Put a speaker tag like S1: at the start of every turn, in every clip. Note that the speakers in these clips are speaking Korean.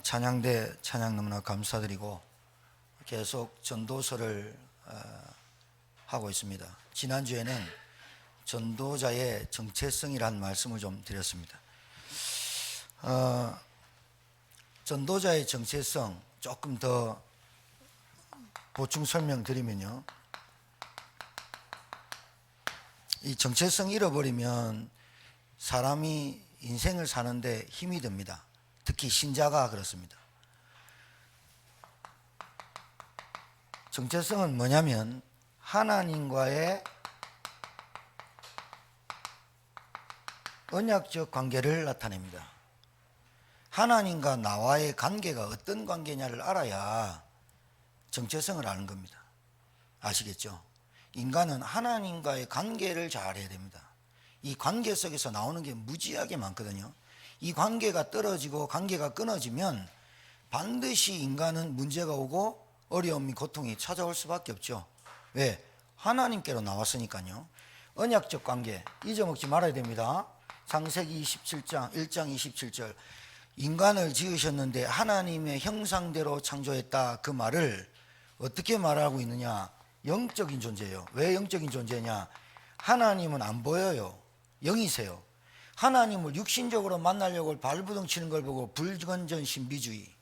S1: 찬양대 찬양 너무나 감사드리고 계속 전도서를 하고 있습니다. 지난주에는 전도자의 정체성이라는 말씀을 좀 드렸습니다. 전도자의 정체성 조금 더 보충 설명드리면요, 이 정체성 잃어버리면 사람이 인생을 사는데 힘이 듭니다. 특히 신자가 그렇습니다. 정체성은 뭐냐면 하나님과의 언약적 관계를 나타냅니다. 하나님과 나와의 관계가 어떤 관계냐를 알아야 정체성을 아는 겁니다. 아시겠죠? 인간은 하나님과의 관계를 잘 해야 됩니다. 이 관계 속에서 나오는 게 무지하게 많거든요. 이 관계가 떨어지고 관계가 끊어지면 반드시 인간은 문제가 오고 어려움이 고통이 찾아올 수밖에 없죠. 왜? 하나님께로 나왔으니까요. 언약적 관계 잊어먹지 말아야 됩니다. 창세기 27장 1장 27절 인간을 지으셨는데 하나님의 형상대로 창조했다. 그 말을 어떻게 말하고 있느냐? 영적인 존재예요. 왜 영적인 존재냐? 하나님은 안 보여요. 영이세요. 하나님을 육신적으로 만나려고 발부둥 치는 걸 보고 불건전 신비주의.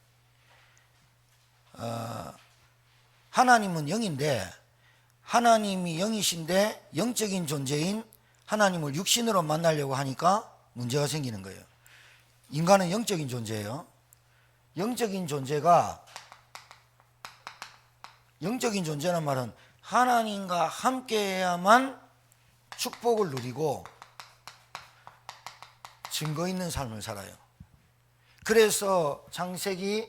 S1: 하나님은 영인데 하나님이 영이신데 영적인 존재인 하나님을 육신으로 만나려고 하니까 문제가 생기는 거예요. 인간은 영적인 존재예요. 영적인 존재란 말은 하나님과 함께해야만 축복을 누리고 증거 있는 삶을 살아요. 그래서 창세기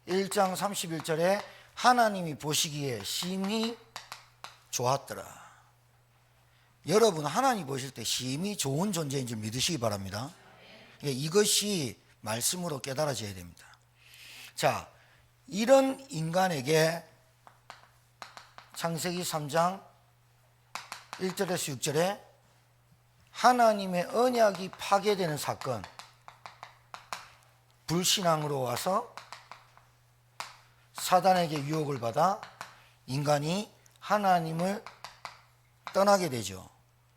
S1: 1장 31절에 하나님이 보시기에 심히 좋았더라. 여러분 하나님 보실 때 심히 좋은 존재인 줄 믿으시기 바랍니다. 이것이 말씀으로 깨달아져야 됩니다. 자, 이런 인간에게 창세기 3장 1절에서 6절에 하나님의 언약이 파괴되는 사건, 불신앙으로 와서 사단에게 유혹을 받아 인간이 하나님을 떠나게 되죠.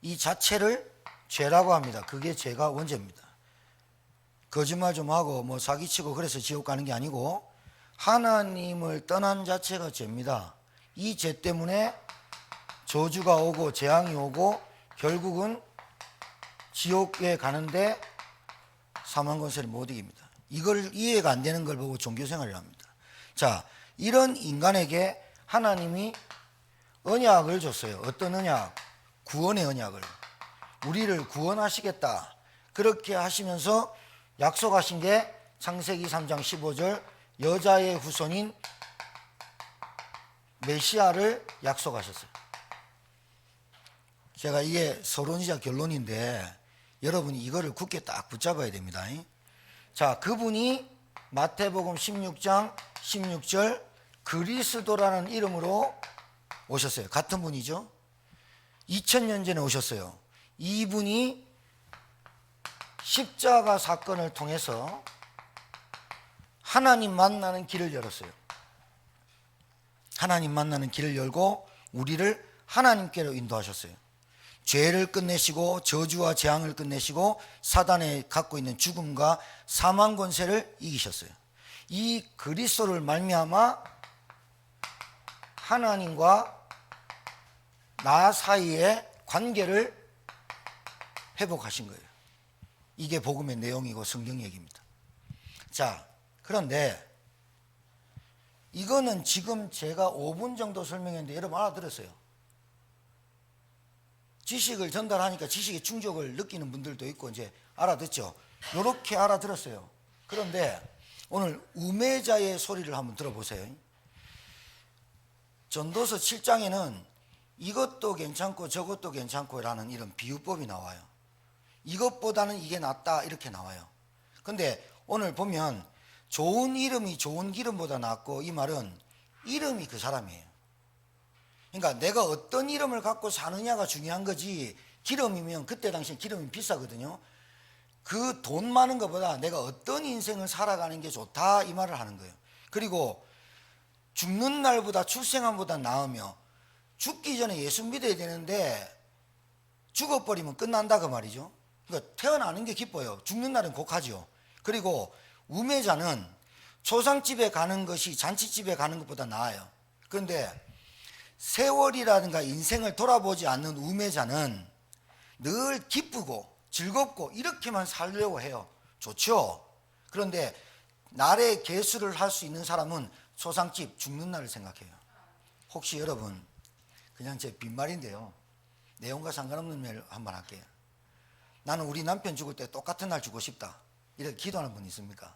S1: 이 자체를 죄라고 합니다. 그게 죄가 원죄입니다. 거짓말 좀 하고 사기치고 그래서 지옥 가는 게 아니고 하나님을 떠난 자체가 죄입니다. 이 죄 때문에 저주가 오고 재앙이 오고 결국은 지옥에 가는데 사망 권세를 못 이깁니다. 이걸 이해가 안 되는 걸 보고 종교 생활을 합니다. 자, 이런 인간에게 하나님이 언약을 줬어요. 어떤 언약? 구원의 언약을. 우리를 구원하시겠다. 그렇게 하시면서 약속하신 게 창세기 3장 15절 여자의 후손인 메시아를 약속하셨어요. 제가 이게 서론이자 결론인데 여러분이 이거를 굳게 딱 붙잡아야 됩니다. 자, 그분이 마태복음 16장 16절 그리스도라는 이름으로 오셨어요. 같은 분이죠. 2000년 전에 오셨어요. 이분이 십자가 사건을 통해서 하나님 만나는 길을 열었어요. 하나님 만나는 길을 열고 우리를 하나님께로 인도하셨어요. 죄를 끝내시고 저주와 재앙을 끝내시고 사단에 갖고 있는 죽음과 사망 권세를 이기셨어요. 이 그리스도를 말미암아 하나님과 나 사이의 관계를 회복하신 거예요. 이게 복음의 내용이고 성경 얘기입니다. 자, 그런데 이거는 지금 제가 5분 정도 설명했는데 여러분 알아들었어요? 지식을 전달하니까 지식의 충족을 느끼는 분들도 있고 이제 알아듣죠? 이렇게 알아들었어요. 그런데 오늘 우매자의 소리를 한번 들어보세요. 전도서 7장에는 이것도 괜찮고 저것도 괜찮고 라는 이런 비유법이 나와요. 이것보다는 이게 낫다 이렇게 나와요. 근데 오늘 보면 좋은 이름이 좋은 기름보다 낫고 이 말은 이름이 그 사람이에요. 그러니까 내가 어떤 이름을 갖고 사느냐가 중요한 거지 기름이면 그때 당시에 기름이 비싸거든요. 그 돈 많은 것보다 내가 어떤 인생을 살아가는 게 좋다 이 말을 하는 거예요. 그리고 죽는 날보다 출생함보다 나으며 죽기 전에 예수 믿어야 되는데 죽어버리면 끝난다 그 말이죠. 그러니까 태어나는 게 기뻐요. 죽는 날은 곡하죠. 그리고 우매자는 초상집에 가는 것이 잔치집에 가는 것보다 나아요. 그런데 세월이라든가 인생을 돌아보지 않는 우매자는 늘 기쁘고 즐겁고 이렇게만 살려고 해요. 좋죠. 그런데 날의 계수를 할 수 있는 사람은 초상집 죽는 날을 생각해요. 혹시 여러분, 그냥 제 빈말인데요, 내용과 상관없는 말 한번 할게요. 나는 우리 남편 죽을 때 똑같은 날 죽고 싶다, 이렇게 기도하는 분 있습니까?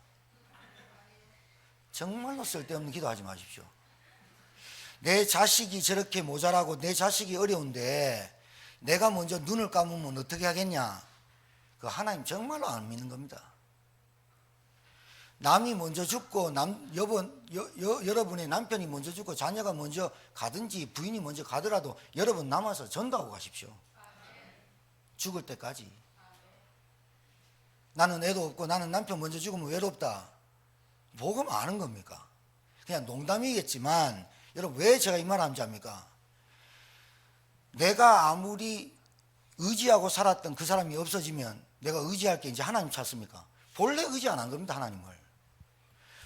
S1: 정말로 쓸데없는 기도하지 마십시오. 내 자식이 저렇게 모자라고 내 자식이 어려운데 내가 먼저 눈을 감으면 어떻게 하겠냐? 그 하나님 정말로 안 믿는 겁니다. 남이 먼저 죽고 여러분의 남편이 먼저 죽고 자녀가 먼저 가든지 부인이 먼저 가더라도 여러분 남아서 전도하고 가십시오. 죽을 때까지. 나는 애도 없고 나는 남편 먼저 죽으면 외롭다. 복음 아는 겁니까? 그냥 농담이겠지만 여러분, 왜 제가 이 말 하는지 압니까? 내가 아무리 의지하고 살았던 그 사람이 없어지면 내가 의지할 게 이제 하나님 찾습니까? 본래 의지 안 한 겁니다. 하나님을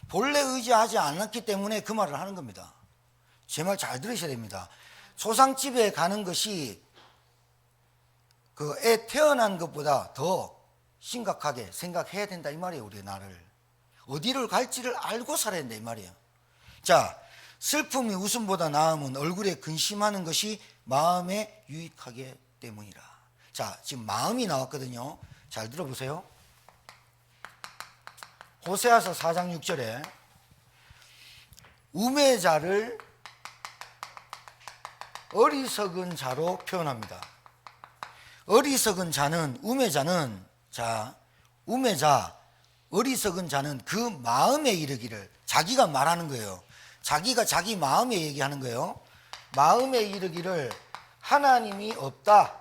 S1: 본래 의지하지 않았기 때문에 그 말을 하는 겁니다. 제 말 잘 들으셔야 됩니다. 초상집에 가는 것이 그 애 태어난 것보다 더 심각하게 생각해야 된다 이 말이에요. 우리 나를 어디를 갈지를 알고 살아야 된다 이 말이에요. 자, 슬픔이 웃음보다 나으면 얼굴에 근심하는 것이 마음에 유익하기 때문이라. 자, 지금 마음이 나왔거든요. 잘 들어보세요. 호세아서 4장 6절에 우매자를 어리석은 자로 표현합니다. 어리석은 자는, 우매자는, 자, 우매자, 어리석은 자는 그 마음에 이르기를, 자기가 말하는 거예요. 자기가 자기 마음에 얘기하는 거예요. 마음에 이르기를 하나님이 없다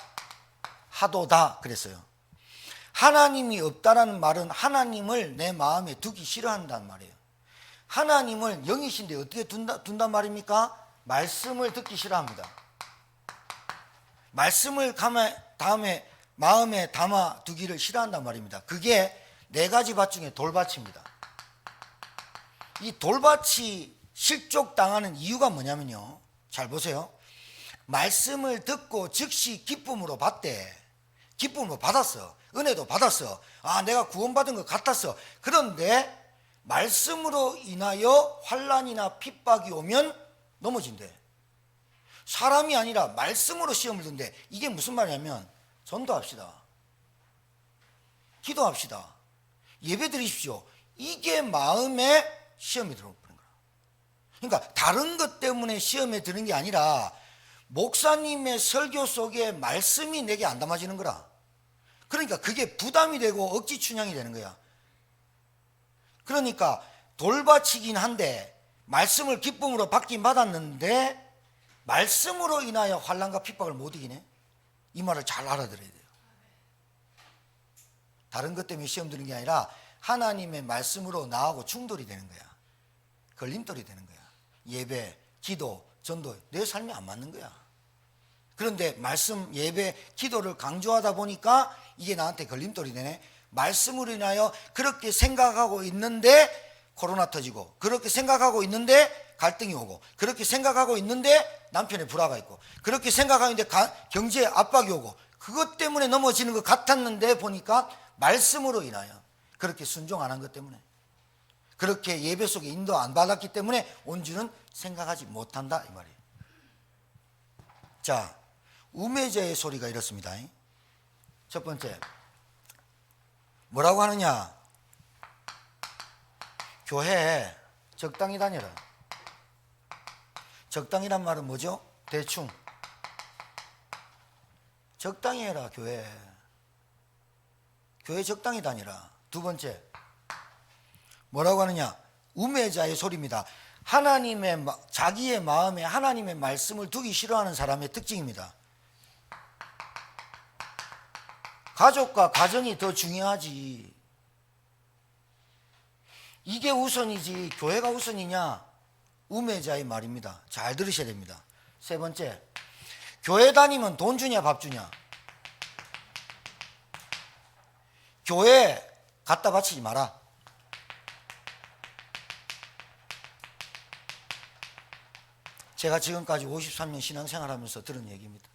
S1: 하도다 그랬어요. 하나님이 없다라는 말은 하나님을 내 마음에 두기 싫어한다는 말이에요. 하나님을 영이신데 어떻게 둔단 말입니까? 말씀을 듣기 싫어합니다. 말씀을 다음에 마음에 담아 두기를 싫어한단 말입니다. 그게 4가지 밭 중에 돌밭입니다. 이 돌밭이 실족당하는 이유가 뭐냐면요, 잘 보세요. 말씀을 듣고 즉시 기쁨으로 받대. 기쁨으로 받았어. 은혜도 받았어. 아, 내가 구원받은 것 같았어. 그런데 말씀으로 인하여 환난이나 핍박이 오면 넘어진대. 사람이 아니라 말씀으로 시험을 든대. 이게 무슨 말이냐면 전도합시다, 기도합시다, 예배 드리십시오. 이게 마음에 시험이 들어오는 거야. 그러니까 다른 것 때문에 시험에 드는 게 아니라 목사님의 설교 속에 말씀이 내게 안 담아지는 거라. 그러니까 그게 부담이 되고 억지 춘향이 되는 거야. 그러니까 돌밭이긴 한데 말씀을 기쁨으로 받긴 받았는데 말씀으로 인하여 환난과 핍박을 못 이기네. 이 말을 잘 알아들어야 돼요. 다른 것 때문에 시험 드는 게 아니라 하나님의 말씀으로 나하고 충돌이 되는 거야. 걸림돌이 되는 거야. 예배, 기도, 전도, 내 삶이 안 맞는 거야. 그런데 말씀, 예배, 기도를 강조하다 보니까 이게 나한테 걸림돌이 되네. 말씀으로 인하여 그렇게 생각하고 있는데 코로나 터지고, 그렇게 생각하고 있는데 갈등이 오고, 그렇게 생각하고 있는데 남편의 불화가 있고, 그렇게 생각하고 있는데 경제에 압박이 오고, 그것 때문에 넘어지는 것 같았는데 보니까 말씀으로 인하여 그렇게 순종 안 한 것 때문에, 그렇게 예배 속에 인도 안 받았기 때문에 온 줄은 생각하지 못한다 이 말이에요. 자, 우매자의 소리가 이렇습니다. 첫 번째, 뭐라고 하느냐? 교회에 적당히 다녀라. 적당이란 말은 뭐죠? 대충. 적당히 해라. 교회 적당히 다니라. 두 번째, 뭐라고 하느냐? 우매자의 소리입니다. 자기의 마음에 하나님의 말씀을 두기 싫어하는 사람의 특징입니다. 가족과 가정이 더 중요하지. 이게 우선이지 교회가 우선이냐? 우매자의 말입니다. 잘 들으셔야 됩니다. 세 번째, 교회 다니면 돈 주냐 밥 주냐? 교회 갖다 바치지 마라. 제가 지금까지 53년 신앙생활하면서 들은 얘기입니다.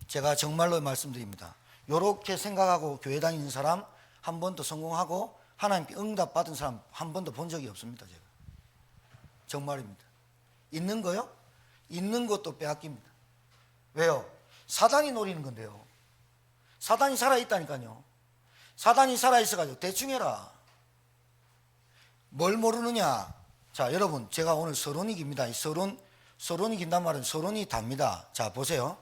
S1: 제가 정말로 말씀드립니다. 이렇게 생각하고 교회 다니는 사람 한 번도 성공하고 하나님께 응답 받은 사람 한 번도 본 적이 없습니다. 제가 정말입니다. 있는 거요? 있는 것도 빼앗깁니다. 왜요? 사단이 노리는 건데요. 사단이 살아있다니까요. 사단이 살아있어가지고 대충 해라. 뭘 모르느냐? 자, 여러분, 제가 오늘 서론이깁니다. 서론이 긴단 말은 서론이 답니다. 자, 보세요.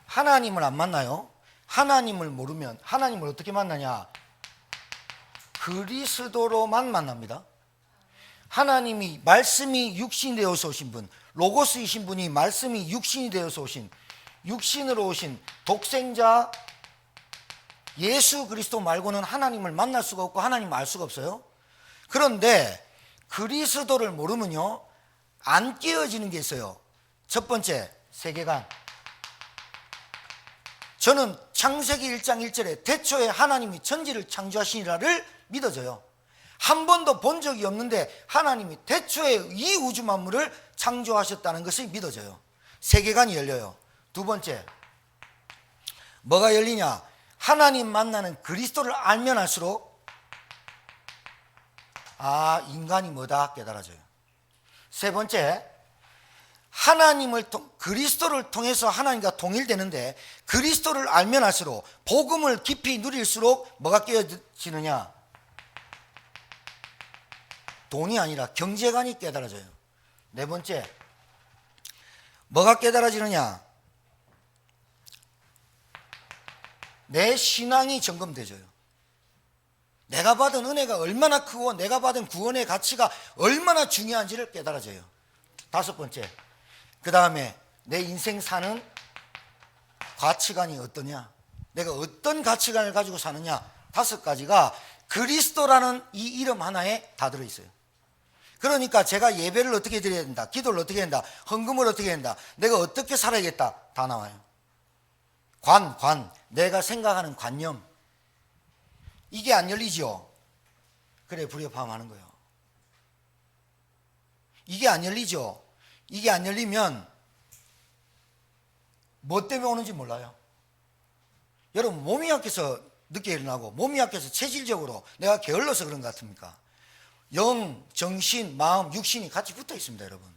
S1: 하나님을 안 만나요? 하나님을 모르면 하나님을 어떻게 만나냐? 그리스도로만 만납니다. 하나님이 말씀이 육신이 되어서 오신 분, 로고스이신 분이 말씀이 육신이 되어서 오신, 육신으로 오신 독생자 예수 그리스도 말고는 하나님을 만날 수가 없고 하나님을 알 수가 없어요. 그런데 그리스도를 모르면요, 안 깨어지는 게 있어요. 첫 번째, 세계관. 저는 창세기 1장 1절에 태초에 하나님이 천지를 창조하시니라를 믿어져요. 한 번도 본 적이 없는데 하나님이 태초에 이 우주 만물을 창조하셨다는 것이 믿어져요. 세계관이 열려요. 두 번째, 뭐가 열리냐? 하나님 만나는 그리스도를 알면 알수록 인간이 뭐다 깨달아져요. 세 번째, 그리스도를 통해서 하나님과 통일되는데 그리스도를 알면 알수록 복음을 깊이 누릴수록 뭐가 깨어지느냐? 돈이 아니라 경제관이 깨달아져요. 네 번째, 뭐가 깨달아지느냐? 내 신앙이 점검되져요. 내가 받은 은혜가 얼마나 크고 내가 받은 구원의 가치가 얼마나 중요한지를 깨달아져요. 다섯 번째, 그 다음에 내 인생 사는 가치관이 어떠냐? 내가 어떤 가치관을 가지고 사느냐? 다섯 가지가 그리스도라는 이 이름 하나에 다 들어있어요. 그러니까 제가 예배를 어떻게 드려야 된다, 기도를 어떻게 한다, 헌금을 어떻게 한다, 내가 어떻게 살아야겠다, 다 나와요. 내가 생각하는 관념, 이게 안 열리죠. 그래 불협화음하는 거예요. 이게 안 열리죠. 이게 안 열리면 뭐 때문에 오는지 몰라요. 여러분, 몸이 약해서 늦게 일어나고 몸이 약해서 체질적으로 내가 게을러서 그런 것 같습니까? 영, 정신, 마음, 육신이 같이 붙어 있습니다. 여러분,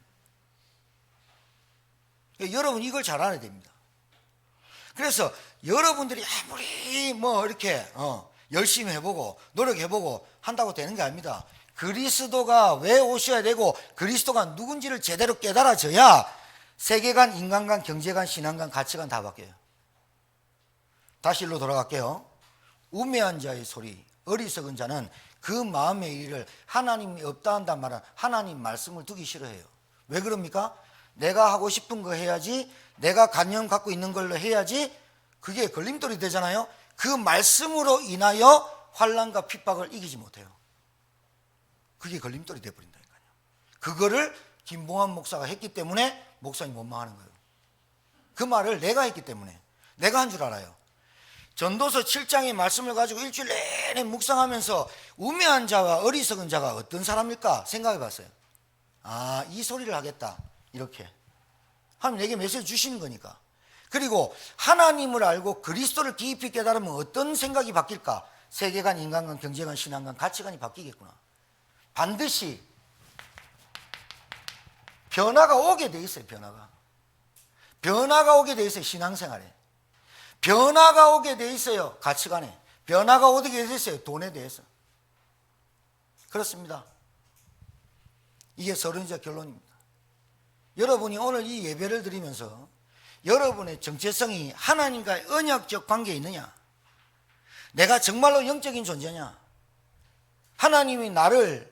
S1: 여러분 이걸 잘 알아야 됩니다. 그래서 여러분들이 아무리 이렇게 열심히 해보고 노력해보고 한다고 되는 게 아닙니다. 그리스도가 왜 오셔야 되고 그리스도가 누군지를 제대로 깨달아져야 세계관, 인간관, 경제관, 신앙관, 가치관 다 바뀌어요. 다시 일로 돌아갈게요. 우매한 자의 소리, 어리석은 자는 그 마음의 일을 하나님이 없다 한단 말은 하나님 말씀을 두기 싫어해요. 왜 그럽니까? 내가 하고 싶은 거 해야지, 내가 관념 갖고 있는 걸로 해야지, 그게 걸림돌이 되잖아요. 그 말씀으로 인하여 환난과 핍박을 이기지 못해요. 그게 걸림돌이 되어버린다니까요. 그거를 김봉환 목사가 했기 때문에 목사님 원망하는 거예요. 그 말을 내가 했기 때문에, 내가 한 줄 알아요. 전도서 7장의 말씀을 가지고 일주일 내내 묵상하면서 우매한 자와 어리석은 자가 어떤 사람일까 생각해 봤어요. 이 소리를 하겠다, 이렇게 하면 내게 메시지 주시는 거니까. 그리고 하나님을 알고 그리스도를 깊이 깨달으면 어떤 생각이 바뀔까? 세계관, 인간관, 경제관, 신앙관, 가치관이 바뀌겠구나. 반드시 변화가 오게 돼 있어요. 변화가 오게 돼 있어요. 신앙생활에 변화가 오게 돼 있어요. 가치관에 변화가 오게 돼 있어요. 돈에 대해서. 그렇습니다. 이게 서론이자 결론입니다. 여러분이 오늘 이 예배를 드리면서 여러분의 정체성이 하나님과의 언약적 관계에 있느냐? 내가 정말로 영적인 존재냐? 하나님이 나를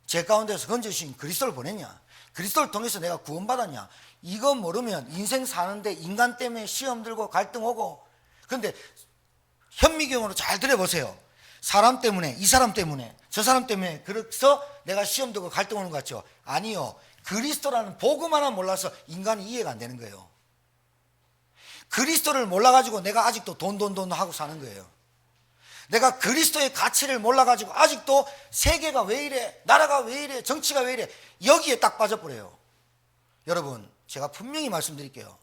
S1: 제 가운데서 건져주신 그리스도를 보냈냐? 그리스도를 통해서 내가 구원받았냐? 이거 모르면 인생 사는데 인간 때문에 시험 들고 갈등 오고. 그런데 현미경으로 잘 들여보세요. 사람 때문에, 이 사람 때문에, 저 사람 때문에 그래서 내가 시험 들고 갈등 오는 것 같죠? 아니요. 그리스도라는 복음 하나 몰라서 인간이 이해가 안 되는 거예요. 그리스도를 몰라가지고 내가 아직도 돈 하고 사는 거예요. 내가 그리스도의 가치를 몰라가지고 아직도 세계가 왜 이래, 나라가 왜 이래, 정치가 왜 이래, 여기에 딱 빠져버려요. 여러분, 제가 분명히 말씀드릴게요.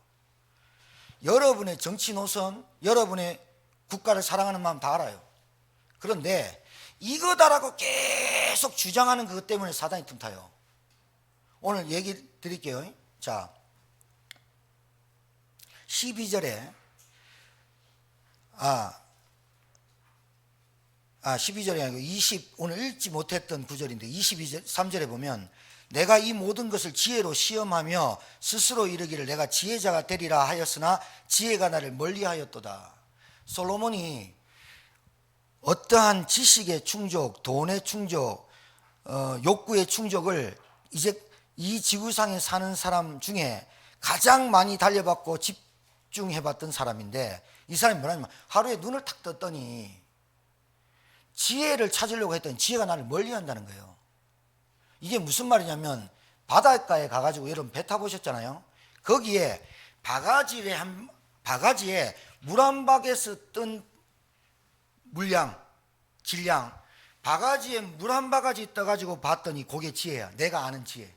S1: 여러분의 정치 노선, 여러분의 국가를 사랑하는 마음 다 알아요. 그런데 이거다라고 계속 주장하는 그것 때문에 사단이 틈타요. 오늘 얘기 드릴게요. 자, 12절에 12절이 아니고 오늘 읽지 못했던 구절인데 23절에 보면 내가 이 모든 것을 지혜로 시험하며 스스로 이르기를 내가 지혜자가 되리라 하였으나 지혜가 나를 멀리하였도다. 솔로몬이 어떠한 지식의 충족, 돈의 충족, 욕구의 충족을 이제 이 지구상에 사는 사람 중에 가장 많이 달려봤고 집중해봤던 사람인데, 이 사람이 뭐냐면 하루에 눈을 탁 떴더니 지혜를 찾으려고 했더니 지혜가 나를 멀리한다는 거예요. 이게 무슨 말이냐면 바닷가에 가가지고 여러분 배 타보셨잖아요. 거기에 바가지에 물 한 바가지에서 뜬 물량, 질량, 바가지에 물 한 바가지 떠가지고 봤더니 그게 지혜야. 내가 아는 지혜.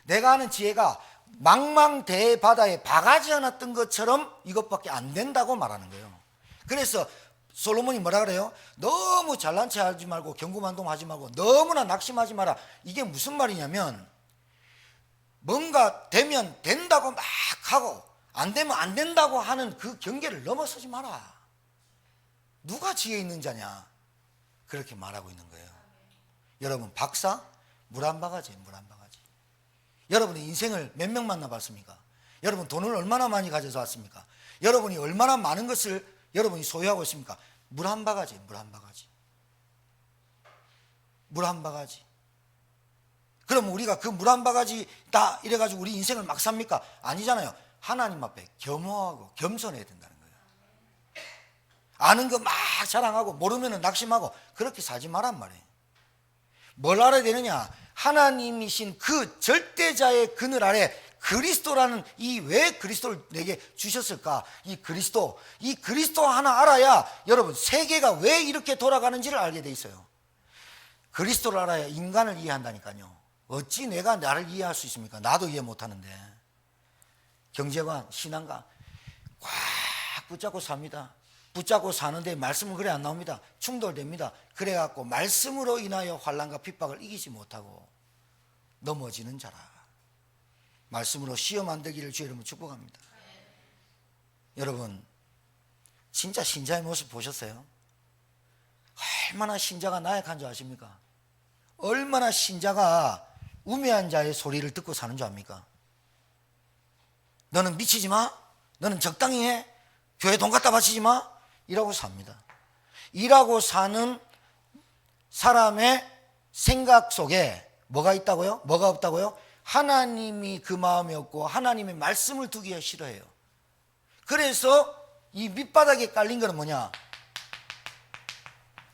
S1: 내가 아는 지혜가 망망대바다에 바가지 하나 뜬 것처럼 이것밖에 안 된다고 말하는 거예요. 그래서 솔로몬이 뭐라 그래요? 너무 잘난 체 하지 말고 경고만동하지 말고 너무나 낙심하지 마라. 이게 무슨 말이냐면 뭔가 되면 된다고 막 하고 안 되면 안 된다고 하는 그 경계를 넘어서지 마라. 누가 지혜 있는 자냐? 그렇게 말하고 있는 거예요. 여러분, 박사? 물 한 바가지, 물 한 바가지. 여러분의 인생을 몇 명 만나봤습니까? 여러분 돈을 얼마나 많이 가져서 왔습니까? 여러분이 얼마나 많은 것을 여러분이 소유하고 있습니까? 물 한 바가지, 물 한 바가지. 물 한 바가지. 그럼 우리가 그 물 한 바가지다 이래가지고 우리 인생을 막 삽니까? 아니잖아요. 하나님 앞에 겸허하고 겸손해야 된다는 거예요. 아는 거 막 자랑하고 모르면 낙심하고 그렇게 살지 말란 말이에요. 뭘 알아야 되느냐? 하나님이신 그 절대자의 그늘 아래 그리스도라는 이 왜 그리스도를 내게 주셨을까? 이 그리스도 하나 알아야 여러분 세계가 왜 이렇게 돌아가는지를 알게 돼 있어요. 그리스도를 알아야 인간을 이해한다니까요. 어찌 내가 나를 이해할 수 있습니까? 나도 이해 못하는데. 경제관, 신앙관 꽉 붙잡고 삽니다. 붙잡고 사는데 말씀은 그래 안 나옵니다. 충돌됩니다. 그래갖고 말씀으로 인하여 환난과 핍박을 이기지 못하고 넘어지는 자라. 말씀으로 시험 안 되기를 주의 이름으로 축복합니다. 여러분 진짜 신자의 모습 보셨어요? 얼마나 신자가 나약한 줄 아십니까? 얼마나 신자가 우매한 자의 소리를 듣고 사는 줄 압니까? 너는 미치지 마, 너는 적당히 해, 교회 돈 갖다 바치지 마, 이라고 삽니다. 이라고 사는 사람의 생각 속에 뭐가 있다고요? 뭐가 없다고요? 하나님이 그 마음에 없고 하나님의 말씀을 두기에 싫어해요. 그래서 이 밑바닥에 깔린 거는 뭐냐?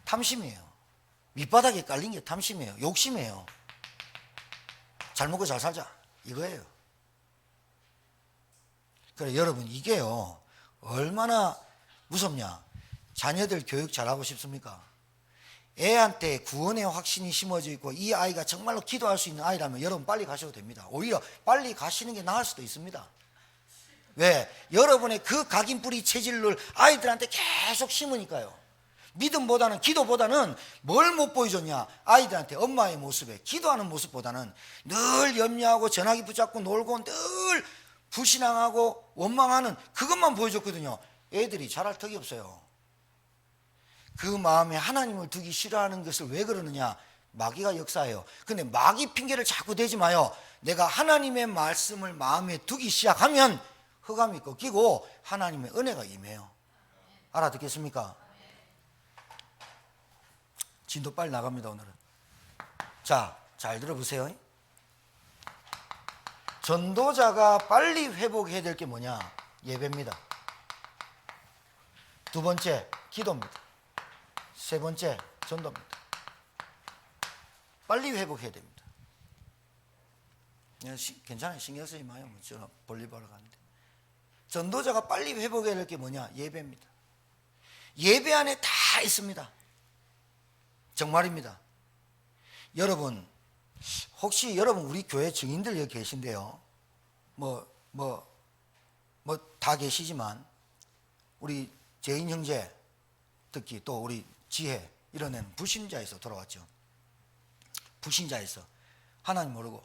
S1: 탐심이에요. 밑바닥에 깔린 게 탐심이에요. 욕심이에요. 잘 먹고 잘 살자 이거예요. 그래 여러분 이게요 얼마나 무섭냐? 자녀들 교육 잘하고 싶습니까? 애한테 구원의 확신이 심어져 있고 이 아이가 정말로 기도할 수 있는 아이라면 여러분 빨리 가셔도 됩니다. 오히려 빨리 가시는 게 나을 수도 있습니다. 왜? 여러분의 그 각인뿌리 체질을 아이들한테 계속 심으니까요. 믿음보다는 기도보다는 뭘 못 보여줬냐? 아이들한테 엄마의 모습에 기도하는 모습보다는 늘 염려하고 전화기 붙잡고 놀고 늘 불신앙하고 원망하는 그것만 보여줬거든요. 애들이 잘할 턱이 없어요. 그 마음에 하나님을 두기 싫어하는 것을 왜 그러느냐? 마귀가 역사해요. 근데 마귀 핑계를 자꾸 대지 마요. 내가 하나님의 말씀을 마음에 두기 시작하면 흑암이 꺾이고 하나님의 은혜가 임해요. 알아듣겠습니까? 진도 빨리 나갑니다 오늘은. 자, 잘 들어보세요. 전도자가 빨리 회복해야 될 게 뭐냐? 예배입니다. 두 번째, 기도입니다. 세 번째, 전도입니다. 빨리 회복해야 됩니다. 괜찮아요. 신경 쓰지 마요. 저는 볼일 보러 가는데. 전도자가 빨리 회복해야 될 게 뭐냐? 예배입니다. 예배 안에 다 있습니다. 정말입니다. 여러분, 혹시 여러분 우리 교회 증인들 여기 계신데요. 다 계시지만 우리 재인 형제, 특히 또 우리 지혜 이런 애는 불신자에서 돌아왔죠. 불신자에서 하나님 모르고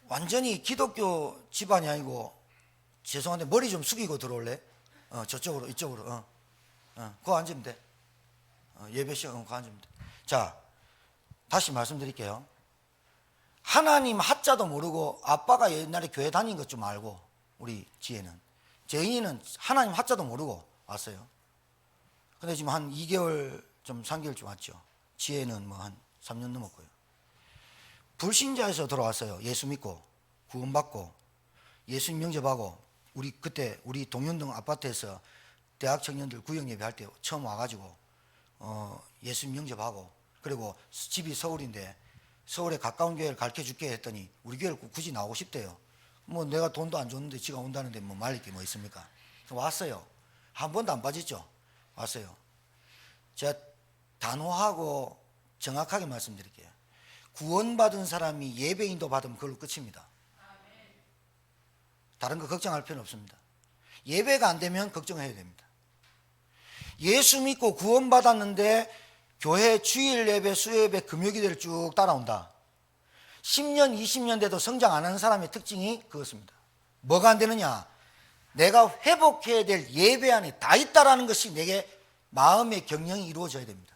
S1: 완전히 기독교 집안이 아니고, 죄송한데 머리 좀 숙이고 들어올래? 저쪽으로, 이쪽으로. 그거 앉으면 돼. 예배 시간 그거 앉으면 돼. 자, 다시 말씀드릴게요. 하나님 하자도 모르고 아빠가 옛날에 교회 다닌 것 좀 알고, 우리 지혜는, 제인이는 하나님 하자도 모르고 왔어요. 근데 지금 한 2개월 좀 3개월쯤 왔죠. 지혜는 뭐 한 3년 넘었고요. 불신자에서 들어왔어요. 예수 믿고 구원받고 예수님 영접하고, 그때 우리 동현동 아파트에서 대학 청년들 구역 예배할 때 처음 와가지고 예수님 영접하고, 그리고 집이 서울인데 서울에 가까운 교회를 가르쳐줄게 했더니 우리 교회를 굳이 나오고 싶대요. 뭐 내가 돈도 안 줬는데 지가 온다는데 뭐 말릴 게 뭐 있습니까? 왔어요. 한 번도 안 빠졌죠. 왔어요. 제가 단호하고 정확하게 말씀드릴게요. 구원받은 사람이 예배인도 받으면 그걸로 끝입니다. 다른 거 걱정할 필요는 없습니다. 예배가 안 되면 걱정해야 됩니다. 예수 믿고 구원받았는데 교회 주일 예배, 수요예배, 금요기도를 쭉 따라온다. 10년, 20년 돼도 성장 안 하는 사람의 특징이 그것입니다. 뭐가 안 되느냐? 내가 회복해야 될 예배 안에 다 있다라는 것이 내게 마음의 경영이 이루어져야 됩니다.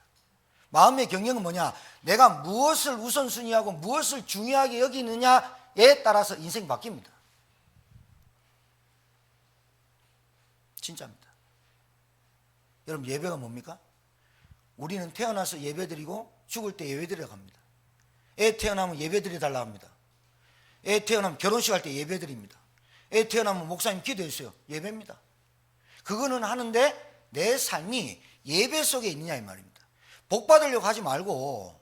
S1: 마음의 경영은 뭐냐? 내가 무엇을 우선순위하고 무엇을 중요하게 여기느냐에 따라서 인생이 바뀝니다. 진짜입니다. 여러분, 예배가 뭡니까? 우리는 태어나서 예배드리고 죽을 때 예배드리러 갑니다. 애 태어나면 예배드려 달라고 합니다. 애 태어나면 결혼식 할 때 예배드립니다. 애 태어나면 목사님 기도했어요. 예배입니다. 그거는 하는데 내 삶이 예배 속에 있느냐 이 말입니다. 복 받으려고 하지 말고,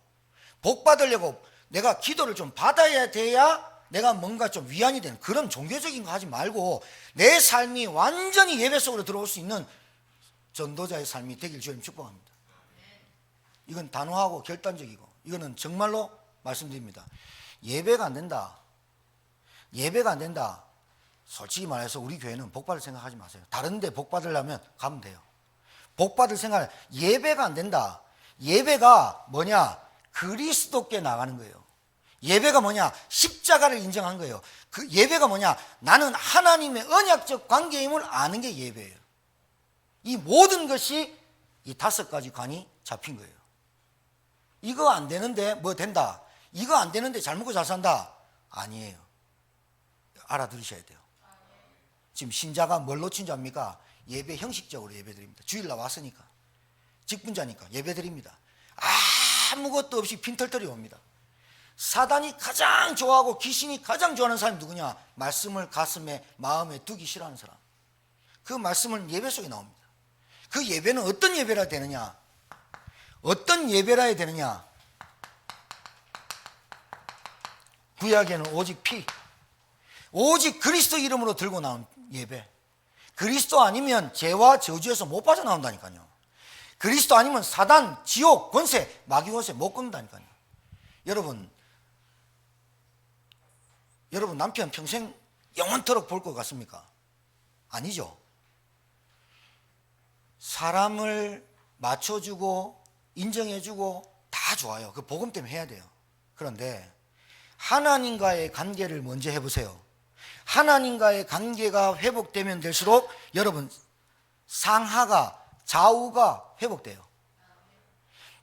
S1: 복 받으려고 내가 기도를 좀 받아야 돼야 내가 뭔가 좀 위안이 되는 그런 종교적인 거 하지 말고, 내 삶이 완전히 예배 속으로 들어올 수 있는 전도자의 삶이 되길 주님 축복합니다. 이건 단호하고 결단적이고, 이거는 정말로 말씀드립니다. 예배가 안 된다. 예배가 안 된다. 솔직히 말해서 우리 교회는 복 받을 생각하지 마세요. 다른 데 복 받으려면 가면 돼요. 복 받을 생각, 예배가 안 된다. 예배가 뭐냐? 그리스도께 나가는 거예요. 예배가 뭐냐? 십자가를 인정한 거예요. 그 예배가 뭐냐? 나는 하나님의 언약적 관계임을 아는 게 예배예요. 이 모든 것이 이 5가지 관이 잡힌 거예요. 이거 안 되는데 뭐 된다. 이거 안 되는데 잘 먹고 잘 산다. 아니에요. 알아들으셔야 돼요. 지금 신자가 뭘 놓친 줄 압니까? 예배 형식적으로 예배드립니다. 주일날 왔으니까, 직분자니까 예배드립니다. 아무것도 없이 빈털털이 옵니다. 사단이 가장 좋아하고 귀신이 가장 좋아하는 사람이 누구냐? 말씀을 가슴에 마음에 두기 싫어하는 사람. 그 말씀은 예배 속에 나옵니다. 그 예배는 어떤 예배라 되느냐? 어떤 예배라 해야 되느냐? 구약에는 오직 피, 오직 그리스도 이름으로 들고 나온 예배. 그리스도 아니면 죄와 저주에서 못 빠져나온다니까요. 그리스도 아니면 사단, 지옥, 권세, 마귀 권세 못 끊는다니까요. 여러분 남편 평생 영원토록 볼 것 같습니까? 아니죠. 사람을 맞춰주고 인정해주고 다 좋아요. 그 복음 때문에 해야 돼요. 그런데 하나님과의 관계를 먼저 해보세요. 하나님과의 관계가 회복되면 될수록 여러분 상하가, 좌우가 회복돼요.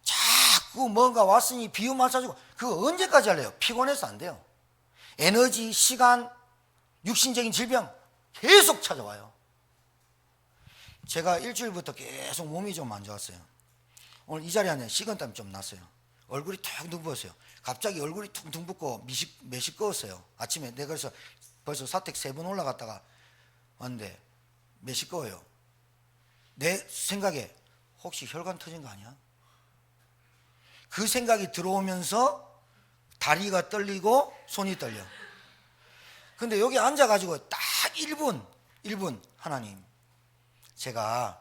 S1: 자꾸 뭔가 왔으니 비유 맞춰주고, 그거 언제까지 할래요? 피곤해서 안 돼요. 에너지, 시간, 육신적인 질병 계속 찾아와요. 제가 일주일부터 계속 몸이 좀 안 좋았어요. 오늘 이 자리에 식은땀이 좀 났어요. 얼굴이 툭 누부었어요. 갑자기 얼굴이 퉁퉁 붓고 메시꺼웠어요. 아침에 내가 그래서 벌써 사택 3번 올라갔다가 왔는데 메시꺼워요. 내 생각에 혹시 혈관 터진 거 아니야? 그 생각이 들어오면서 다리가 떨리고 손이 떨려. 근데 여기 앉아가지고 딱 1분 하나님, 제가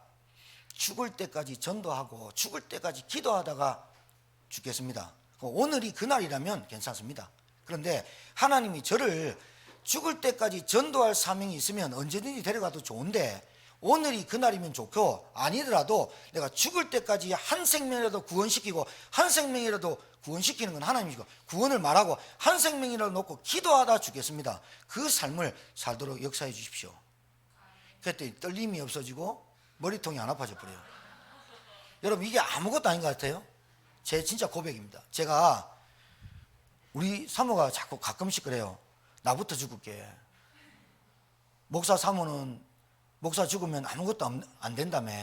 S1: 죽을 때까지 전도하고 죽을 때까지 기도하다가 죽겠습니다. 오늘이 그날이라면 괜찮습니다. 그런데 하나님이 저를 죽을 때까지 전도할 사명이 있으면 언제든지 데려가도 좋은데 오늘이 그날이면 좋고, 아니더라도 내가 죽을 때까지 한 생명이라도 구원시키고, 한 생명이라도 구원시키는 건 하나님이시고, 구원을 말하고 한 생명이라도 놓고 기도하다 죽겠습니다. 그 삶을 살도록 역사해 주십시오. 그랬더니 떨림이 없어지고 머리통이 안 아파져 버려요. 여러분, 이게 아무것도 아닌 것 같아요? 제 진짜 고백입니다. 제가, 우리 사모가 자꾸 가끔씩 그래요. 나부터 죽을게. 목사 사모는 목사 죽으면 아무것도 안 된다며.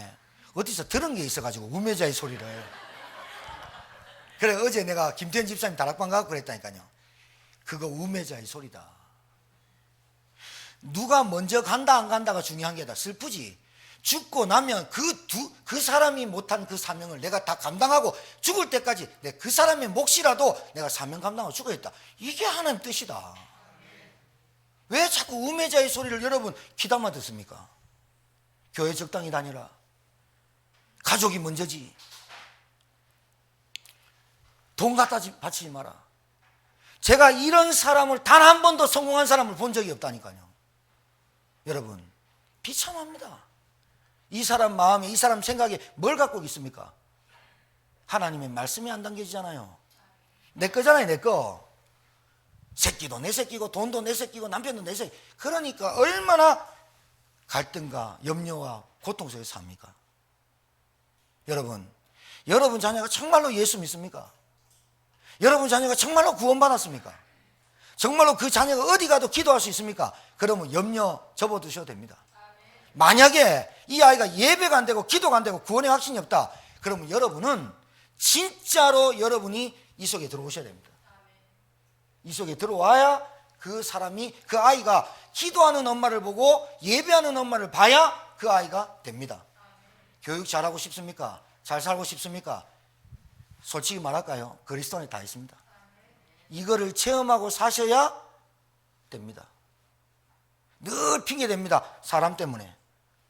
S1: 어디서 들은 게 있어가지고 우매자의 소리를. 그래, 어제 내가 김태현 집사님 다락방 가고 그랬다니까요. 그거 우매자의 소리다. 누가 먼저 간다 안 간다가 중요한 게 아니라, 슬프지. 죽고 나면 그 사람이 못한 그 사명을 내가 다 감당하고 죽을 때까지 그 사람의 몫이라도 내가 사명 감당하고 죽어야겠다. 이게 하나님 뜻이다. 왜 자꾸 우매자의 소리를 여러분 귀담아 듣습니까? 교회 적당히 다니라. 가족이 먼저지. 돈 갖다 바치지 마라. 제가 이런 사람을 단 한 번도 성공한 사람을 본 적이 없다니까요. 여러분, 비참합니다. 이 사람 마음에, 이 사람 생각에 뭘 갖고 있습니까? 하나님의 말씀이 안 담겨지잖아요. 내 거잖아요, 내 거. 새끼도 내 새끼고 돈도 내 새끼고 남편도 내 새끼. 그러니까 얼마나 갈등과 염려와 고통 속에 삽니까? 여러분 자녀가 정말로 예수 믿습니까? 여러분 자녀가 정말로 구원받았습니까? 정말로 그 자녀가 어디 가도 기도할 수 있습니까? 그러면 염려 접어두셔도 됩니다. 만약에 이 아이가 예배가 안 되고 기도가 안 되고 구원의 확신이 없다, 그러면 여러분은 진짜로 여러분이 이 속에 들어오셔야 됩니다. 이 속에 들어와야 그 사람이, 그 아이가 기도하는 엄마를 보고 예배하는 엄마를 봐야 그 아이가 됩니다. 교육 잘하고 싶습니까? 잘 살고 싶습니까? 솔직히 말할까요? 그리스도 안에 다 있습니다. 이거를 체험하고 사셔야 됩니다. 늘 핑계댑니다. 사람 때문에,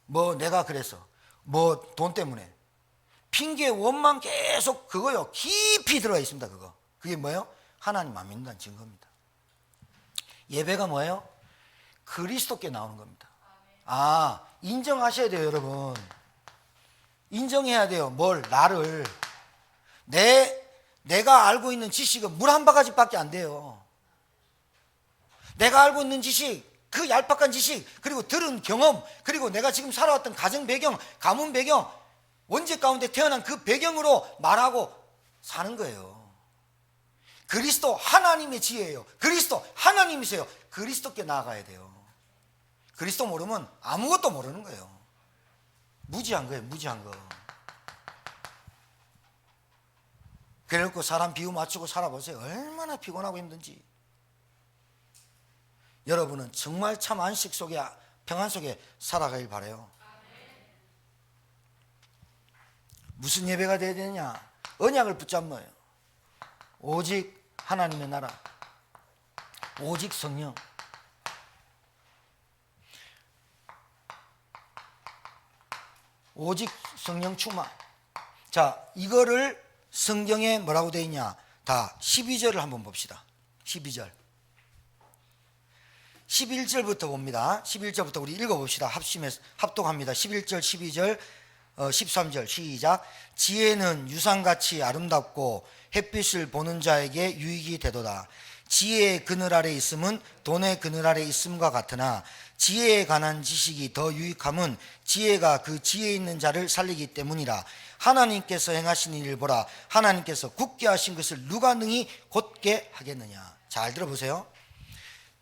S1: 뭐 내가 그래서, 뭐 돈 때문에. 핑계 원만 계속 그거요, 깊이 들어가 있습니다. 그게 뭐예요? 하나님 안 믿는다는 증거입니다. 예배가 뭐예요? 그리스도께 나오는 겁니다. 인정하셔야 돼요, 여러분. 인정해야 돼요. 뭘? 나를. 내가 알고 있는 지식은 물 한 바가지밖에 안 돼요. 내가 알고 있는 지식, 그 얄팍한 지식, 그리고 들은 경험, 그리고 내가 지금 살아왔던 가정 배경, 가문 배경, 원죄 가운데 태어난 그 배경으로 말하고 사는 거예요. 그리스도 하나님의 지혜예요. 그리스도 하나님이세요. 그리스도께 나아가야 돼요. 그리스도 모르면 아무것도 모르는 거예요. 무지한 거예요, 무지한 거. 그래놓고 사람 비유 맞추고 살아보세요. 얼마나 피곤하고 힘든지. 여러분은 정말 참 안식 속에, 평안 속에 살아가길 바라요. 무슨 예배가 되어야 되느냐? 언약을 붙잡아요. 오직 하나님의 나라, 오직 성령. 오직 성령 충만. 자, 이거를 성경에 뭐라고 되어 있냐? 다 12절을 한번 봅시다. 12절. 11절부터 봅니다. 11절부터 우리 읽어봅시다. 합독합니다. 11절, 12절, 13절 시작. 지혜는 유상같이 아름답고 햇빛을 보는 자에게 유익이 되도다. 지혜의 그늘 아래 있음은 돈의 그늘 아래 있음과 같으나 지혜에 관한 지식이 더 유익함은 지혜가 그 지혜 있는 자를 살리기 때문이라. 하나님께서 행하신 일을 보라. 하나님께서 굳게 하신 것을 누가 능히 곧게 하겠느냐. 잘 들어보세요.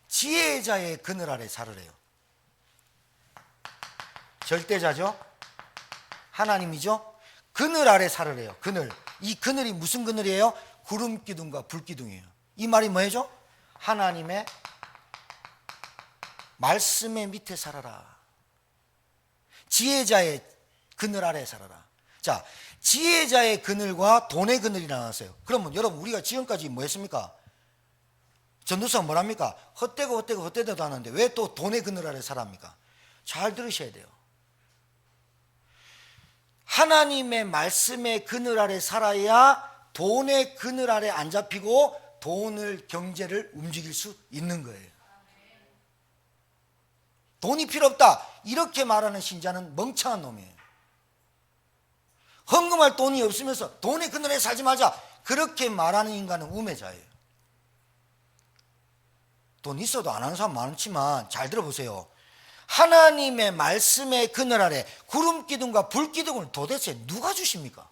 S1: 지혜자의 그늘 아래 살으래요. 절대자죠. 하나님이죠. 그늘 아래 살으래요. 그늘. 이 그늘이 무슨 그늘이에요? 구름 기둥과 불 기둥이에요. 이 말이 뭐죠? 하나님의 말씀의 밑에 살아라. 지혜자의 그늘 아래 살아라. 자, 지혜자의 그늘과 돈의 그늘이 나왔어요. 그러면 여러분, 우리가 지금까지 뭐 했습니까? 전도서가 뭐랍니까? 헛되고 하는데 왜 또 돈의 그늘 아래 살아합니까? 잘 들으셔야 돼요. 하나님의 말씀의 그늘 아래 살아야 돈의 그늘 아래 안 잡히고 돈을, 경제를 움직일 수 있는 거예요. 돈이 필요 없다 이렇게 말하는 신자는 멍청한 놈이에요. 헌금할 돈이 없으면서 돈의 그늘에 살지 말자 그렇게 말하는 인간은 우매자예요. 돈 있어도 안 하는 사람 많지만 잘 들어보세요. 하나님의 말씀의 그늘 아래 구름 기둥과 불 기둥을 도대체 누가 주십니까?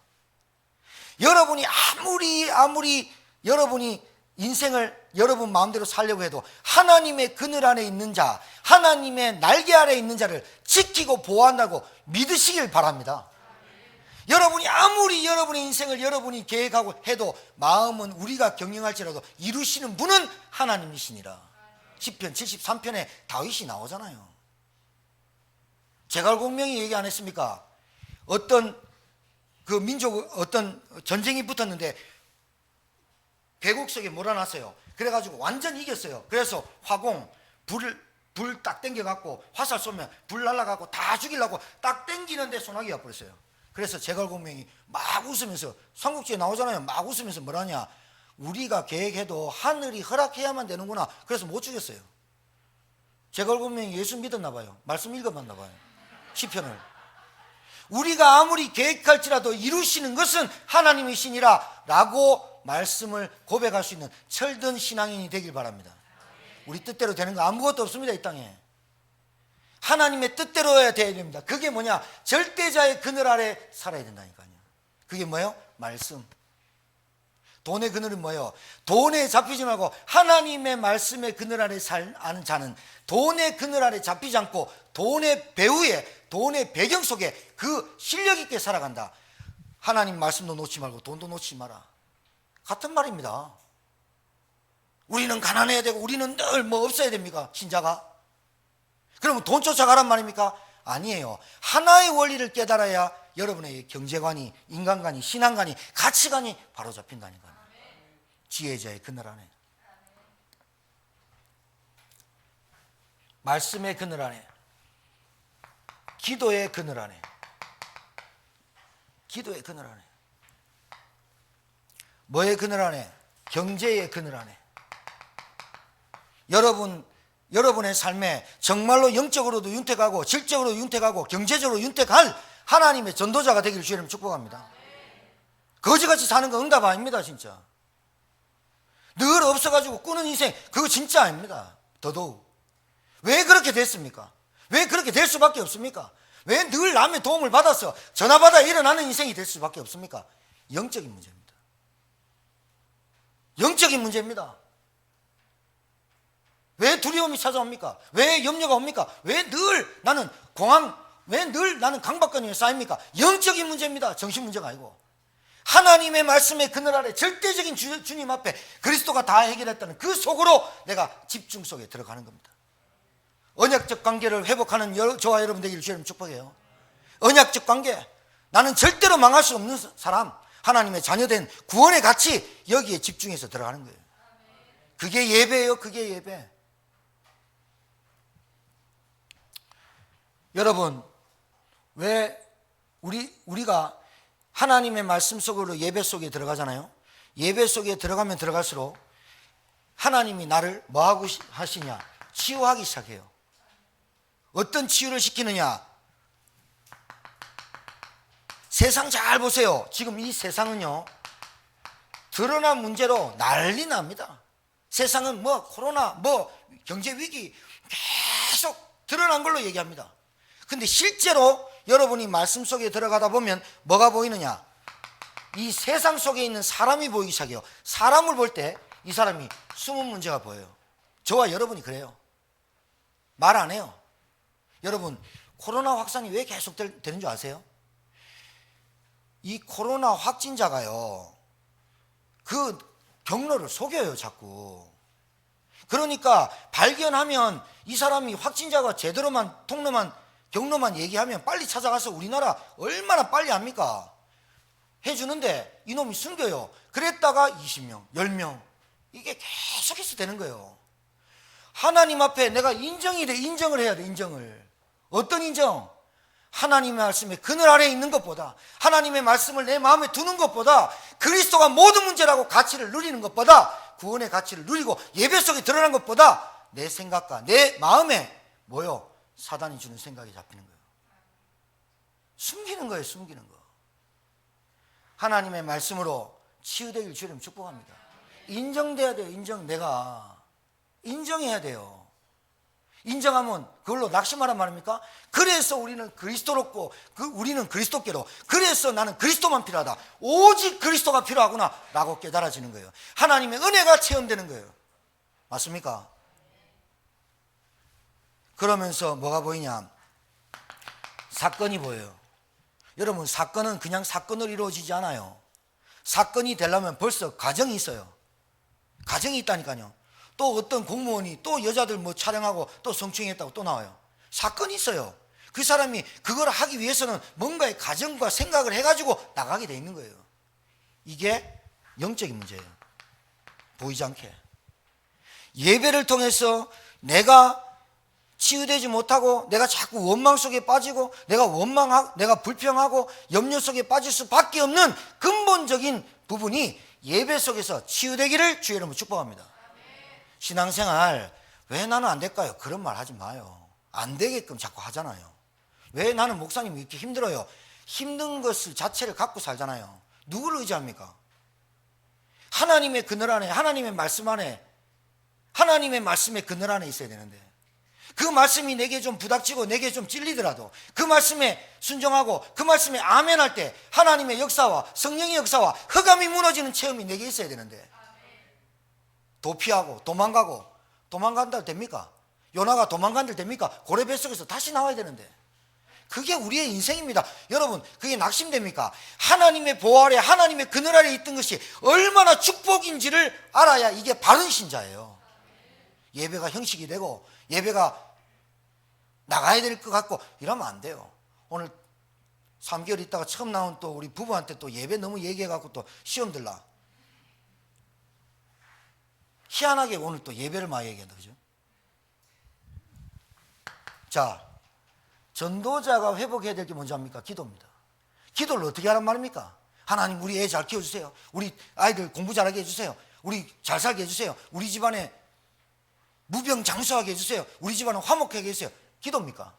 S1: 여러분이 아무리 여러분이 인생을 여러분 마음대로 살려고 해도 하나님의 그늘 안에 있는 자, 하나님의 날개 아래 있는 자를 지키고 보호한다고 믿으시길 바랍니다. 여러분이 아무리 여러분의 인생을 여러분이 계획하고 해도 마음은 우리가 경영할지라도 이루시는 분은 하나님이시니라. 시편 73편에 다윗이 나오잖아요. 제갈공명이 얘기 안 했습니까? 어떤 그 민족 어떤 전쟁이 붙었는데 계곡 속에 몰아놨어요. 그래가지고 완전 이겼어요. 그래서 화공 불 딱 땡겨갖고 화살 쏘면 불 날아가고 다 죽이려고 딱 땡기는데 소나기가 버렸어요. 그래서 제갈공명이 막 웃으면서 삼국지에 나오잖아요. 막 웃으면서 뭐라냐, 우리가 계획해도 하늘이 허락해야만 되는구나. 그래서 못 죽였어요. 제갈공명이 예수 믿었나 봐요. 말씀 읽어봤나 봐요. 시편을. 우리가 아무리 계획할지라도 이루시는 것은 하나님이시니라 라고 말씀을 고백할 수 있는 철든 신앙인이 되길 바랍니다. 우리 뜻대로 되는 거 아무것도 없습니다. 이 땅에 하나님의 뜻대로여야 돼야 됩니다. 그게 뭐냐? 절대자의 그늘 아래 살아야 된다니까요. 그게 뭐예요? 말씀. 돈의 그늘은 뭐예요? 돈에 잡히지 말고 하나님의 말씀의 그늘 아래 사는 자는 돈의 그늘 아래 잡히지 않고 돈의 배후에, 돈의 배경 속에 그 실력 있게 살아간다. 하나님 말씀도 놓지 말고 돈도 놓지 마라. 같은 말입니다. 우리는 가난해야 되고 우리는 늘 뭐 없어야 됩니까? 신자가? 그러면 돈 쫓아가란 말입니까? 아니에요. 하나의 원리를 깨달아야 여러분의 경제관이, 인간관이, 신앙관이, 가치관이 바로 잡힌다니까요. 지혜자의 그늘 안에, 말씀의 그늘 안에, 기도의 그늘 안에, 기도의 그늘 안에, 뭐의 그늘 안에? 경제의 그늘 안에. 여러분의 삶에 정말로 영적으로도 윤택하고 질적으로도 윤택하고 경제적으로 윤택할 하나님의 전도자가 되기를 주님 축복합니다. 거지같이 사는 거 응답 아닙니다. 진짜 늘 없어가지고 꾸는 인생, 그거 진짜 아닙니다. 더더욱 왜 그렇게 됐습니까? 왜 그렇게 될 수밖에 없습니까? 왜 늘 남의 도움을 받아서 전화받아 일어나는 인생이 될 수밖에 없습니까? 영적인 문제입니다. 영적인 문제입니다. 왜 두려움이 찾아옵니까? 왜 염려가 옵니까? 왜 늘 나는 왜 늘 나는 강박관념에 쌓입니까? 영적인 문제입니다. 정신 문제가 아니고. 하나님의 말씀의 그늘 아래 절대적인 주님 앞에 그리스도가 다 해결했다는 그 속으로 내가 집중 속에 들어가는 겁니다. 언약적 관계를 회복하는 저와 여러분 되기를 주님 축복해요. 언약적 관계, 나는 절대로 망할 수 없는 사람, 하나님의 자녀된 구원의 가치, 여기에 집중해서 들어가는 거예요. 그게 예배예요. 그게 예배. 여러분, 왜 우리가 하나님의 말씀 속으로 예배 속에 들어가잖아요. 예배 속에 들어가면 들어갈수록 하나님이 나를 뭐하고 하시냐? 치유하기 시작해요. 어떤 치유를 시키느냐? 세상 잘 보세요. 지금 이 세상은요, 드러난 문제로 난리 납니다. 세상은 뭐 코로나, 뭐 경제 위기 계속 드러난 걸로 얘기합니다. 근데 실제로 여러분이 말씀 속에 들어가다 보면 뭐가 보이느냐? 이 세상 속에 있는 사람이 보이기 시작해요. 사람을 볼 때 이 사람이 숨은 문제가 보여요. 저와 여러분이 그래요. 말 안 해요. 여러분, 코로나 확산이 왜 계속 되는 줄 아세요? 이 코로나 확진자가요, 그 경로를 속여요, 자꾸. 그러니까 발견하면 이 사람이 확진자가 제대로만 통로만 경로만 얘기하면 빨리 찾아가서 우리나라 얼마나 빨리 합니까? 해주는데 이놈이 숨겨요. 그랬다가 20명, 10명 이게 계속해서 되는 거예요. 하나님 앞에 내가 인정을 해야 돼. 인정을. 어떤 인정? 하나님의 말씀에 그늘 아래에 있는 것보다, 하나님의 말씀을 내 마음에 두는 것보다, 그리스도가 모든 문제라고 가치를 누리는 것보다, 구원의 가치를 누리고 예배 속에 드러난 것보다 내 생각과 내 마음에 뭐요? 사단이 주는 생각이 잡히는 거예요. 숨기는 거예요. 숨기는 거. 하나님의 말씀으로 치유되길 주님 축복합니다. 인정돼야 돼요. 내가 인정해야 돼요. 인정하면 그걸로 낙심하란 말입니까? 그래서 우리는 그리스도롭고 우리는 그리스도께로, 그래서 나는 그리스도만 필요하다, 오직 그리스도가 필요하구나 라고 깨달아지는 거예요. 하나님의 은혜가 체험되는 거예요. 맞습니까? 그러면서 뭐가 보이냐? 사건이 보여요. 여러분, 사건은 그냥 사건으로 이루어지지 않아요. 사건이 되려면 벌써 과정이 있어요. 과정이 있다니까요. 또 어떤 공무원이 또 여자들 뭐 촬영하고 또 성추행했다고 또 나와요. 사건이 있어요. 그 사람이 그걸 하기 위해서는 뭔가의 과정과 생각을 해가지고 나가게 돼 있는 거예요. 이게 영적인 문제예요. 보이지 않게. 예배를 통해서 내가 치유되지 못하고 내가 자꾸 원망 속에 빠지고 내가 불평하고 염려 속에 빠질 수밖에 없는 근본적인 부분이 예배 속에서 치유되기를 주의 이름으로 축복합니다. 신앙생활 왜 나는 안 될까요? 그런 말 하지 마요. 안 되게끔 자꾸 하잖아요. 왜 나는 목사님이 이렇게 힘들어요? 힘든 것을 자체를 갖고 살잖아요. 누구를 의지합니까? 하나님의 그늘 안에, 하나님의 말씀 안에, 하나님의 말씀의 그늘 안에 있어야 되는데, 그 말씀이 내게 좀 부닥치고 내게 좀 찔리더라도 그 말씀에 순종하고 그 말씀에 아멘할 때 하나님의 역사와 성령의 역사와 흑암이 무너지는 체험이 내게 있어야 되는데, 도피하고 도망간다 됩니까? 요나가 도망간다 됩니까? 고래 뱃속에서 다시 나와야 되는데, 그게 우리의 인생입니다. 여러분, 그게 낙심됩니까? 하나님의 보호 아래, 하나님의 그늘 아래 있던 것이 얼마나 축복인지를 알아야 이게 바른 신자예요. 예배가 형식이 되고 예배가 나가야 될 것 같고 이러면 안 돼요. 오늘 3개월 있다가 처음 나온 또 우리 부부한테 또 예배 너무 얘기해갖고 또 시험 들라. 희한하게 오늘 또 예배를 많이 얘기한다. 그죠? 자, 전도자가 회복해야 될 게 뭔지 압니까? 기도입니다. 기도를 어떻게 하란 말입니까? 하나님, 우리 애 잘 키워주세요. 우리 아이들 공부 잘하게 해주세요. 우리 잘 살게 해주세요. 우리 집안에 무병장수하게 해주세요. 우리 집안은 화목하게 해주세요. 기도입니까?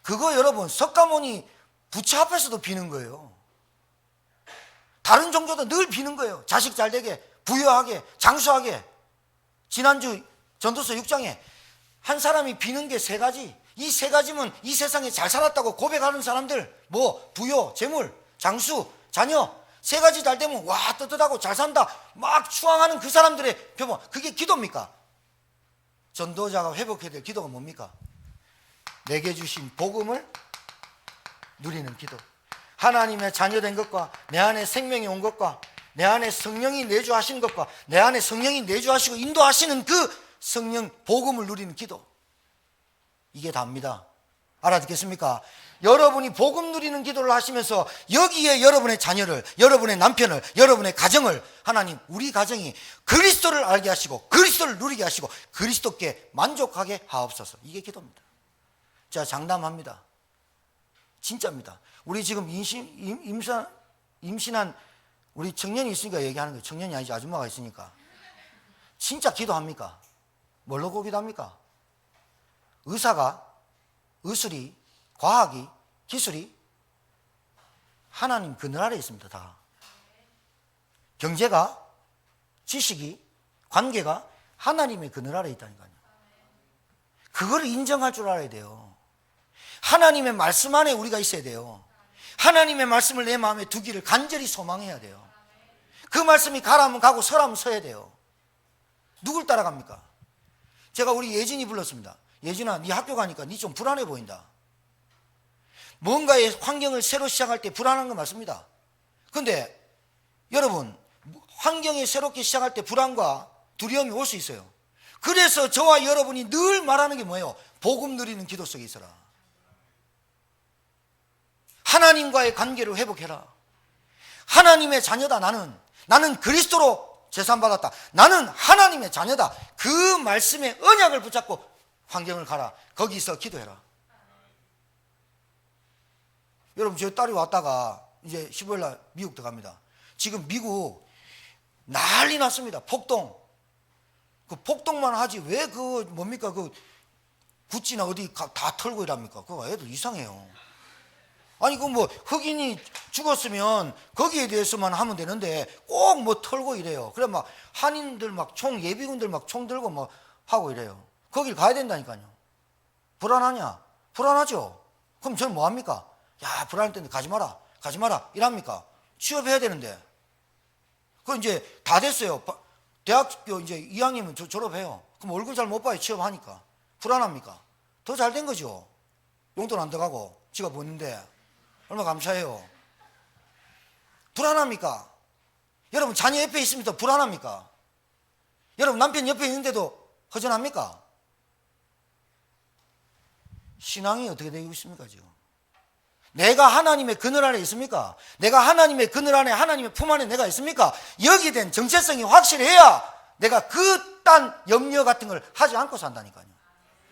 S1: 그거 여러분, 석가모니 부처 앞에서도 비는 거예요. 다른 종교도 늘 비는 거예요. 자식 잘 되게, 부유하게, 장수하게. 지난주 전도서 6장에 한 사람이 비는 게 3가지. 이 3가지면 이 세상에 잘 살았다고 고백하는 사람들, 뭐 부여, 재물, 장수, 자녀 3가지 잘 되면 와 떳떳하고 잘 산다 막 추앙하는 그 사람들의 표본, 그게 기도입니까? 전도자가 회복해야 될 기도가 뭡니까? 내게 주신 복음을 누리는 기도. 하나님의 자녀된 것과 내 안에 생명이 온 것과 내 안에 성령이 내주하신 것과 내 안에 성령이 내주하시고 인도하시는 그 성령 복음을 누리는 기도, 이게 답니다. 알아듣겠습니까? 여러분이 복음 누리는 기도를 하시면서 여기에 여러분의 자녀를, 여러분의 남편을, 여러분의 가정을 하나님, 우리 가정이 그리스도를 알게 하시고 그리스도를 누리게 하시고 그리스도께 만족하게 하옵소서. 이게 기도입니다. 자, 장담합니다. 진짜입니다. 우리 지금 임신한 우리 청년이 있으니까 얘기하는 거예요. 청년이 아니지, 아줌마가 있으니까. 진짜 기도합니까? 뭘로 기도합니까? 의사가, 의술이, 과학이, 기술이 하나님 그늘 아래 있습니다. 다. 경제가, 지식이, 관계가 하나님의 그늘 아래 있다니까요. 그걸 인정할 줄 알아야 돼요. 하나님의 말씀 안에 우리가 있어야 돼요. 하나님의 말씀을 내 마음에 두기를 간절히 소망해야 돼요. 그 말씀이 가라면 가고 서라면 서야 돼요. 누굴 따라갑니까? 제가 우리 예진이 불렀습니다. 예진아, 네 학교 가니까 네 좀 불안해 보인다. 뭔가의 환경을 새로 시작할 때 불안한 거 맞습니다. 근데 여러분, 환경이 새롭게 시작할 때 불안과 두려움이 올 수 있어요. 그래서 저와 여러분이 늘 말하는 게 뭐예요? 복음 누리는 기도 속에 있어라. 하나님과의 관계를 회복해라. 하나님의 자녀다. 나는 그리스도로 제산받았다. 나는 하나님의 자녀다. 그 말씀의 언약을 붙잡고 환경을 가라. 거기서 기도해라. 여러분, 저희 딸이 왔다가 이제 15일 날 미국 들어갑니다. 지금 미국 난리 났습니다. 폭동. 그 폭동만 하지 왜 그 뭡니까 그 구찌나 어디 다 털고 이랍니까? 그거 애들 이상해요. 아니 그 뭐 흑인이 죽었으면 거기에 대해서만 하면 되는데 꼭 뭐 털고 이래요. 그래 막 한인들 막 총 예비군들 막 총 들고 뭐 하고 이래요. 거길 가야 된다니까요. 불안하냐? 불안하죠. 그럼 저는 뭐 합니까? 야, 불안할 텐데 가지 마라 이랍니까? 취업해야 되는데. 그 이제 다 됐어요. 대학교 이제 2학년이면 졸업해요. 그럼 얼굴 잘 못 봐요. 취업하니까. 불안합니까? 더 잘 된 거죠. 용돈 안 들어가고 지가 버는데 얼마나 감사해요. 불안합니까? 여러분 자녀 옆에 있으면 더 불안합니까? 여러분 남편 옆에 있는데도 허전합니까? 신앙이 어떻게 되고 있습니까 지금? 내가 하나님의 그늘 안에 있습니까? 내가 하나님의 그늘 안에 하나님의 품 안에 내가 있습니까? 여기에 대한 정체성이 확실해야 내가 그딴 염려 같은 걸 하지 않고 산다니까요.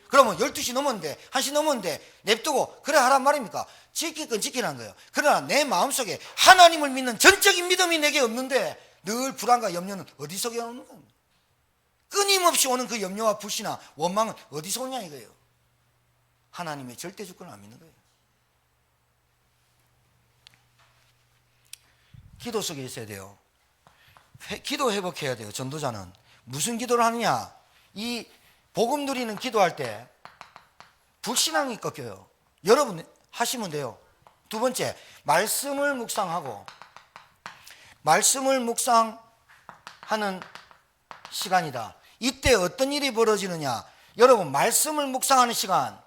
S1: 그러면 12시 넘었는데 1시 넘었는데 냅두고 그래 하란 말입니까? 지킬 건 지키라는 거예요. 그러나 내 마음속에 하나님을 믿는 전적인 믿음이 내게 없는데 늘 불안과 염려는 어디서 오는 겁니까? 끊임없이 오는 그 염려와 불신과 원망은 어디서 오냐 이거예요. 하나님의 절대 주권을 안 믿는 거예요. 기도 속에 있어야 돼요. 기도 회복해야 돼요. 전도자는 무슨 기도를 하느냐? 이 복음 누리는 기도할 때 불신앙이 꺾여요. 여러분 하시면 돼요. 두 번째, 말씀을 묵상하고 말씀을 묵상하는 시간이다. 이때 어떤 일이 벌어지느냐? 여러분 말씀을 묵상하는 시간,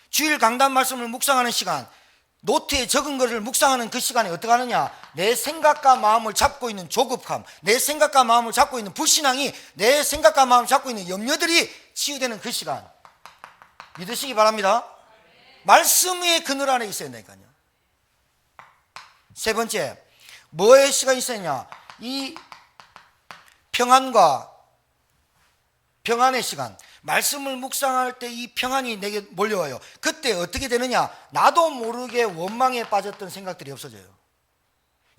S1: 주일 강단 말씀을 묵상하는 시간, 노트에 적은 것을 묵상하는 그 시간에 어떻게 하느냐? 내 생각과 마음을 잡고 있는 조급함, 내 생각과 마음을 잡고 있는 불신앙이, 내 생각과 마음을 잡고 있는 염려들이 치유되는 그 시간 믿으시기 바랍니다. 말씀의 그늘 안에 있어야 된다니까요. 세 번째, 뭐의 시간이 있어야 되냐? 이 평안의 시간, 말씀을 묵상할 때 이 평안이 내게 몰려와요. 그때 어떻게 되느냐? 나도 모르게 원망에 빠졌던 생각들이 없어져요.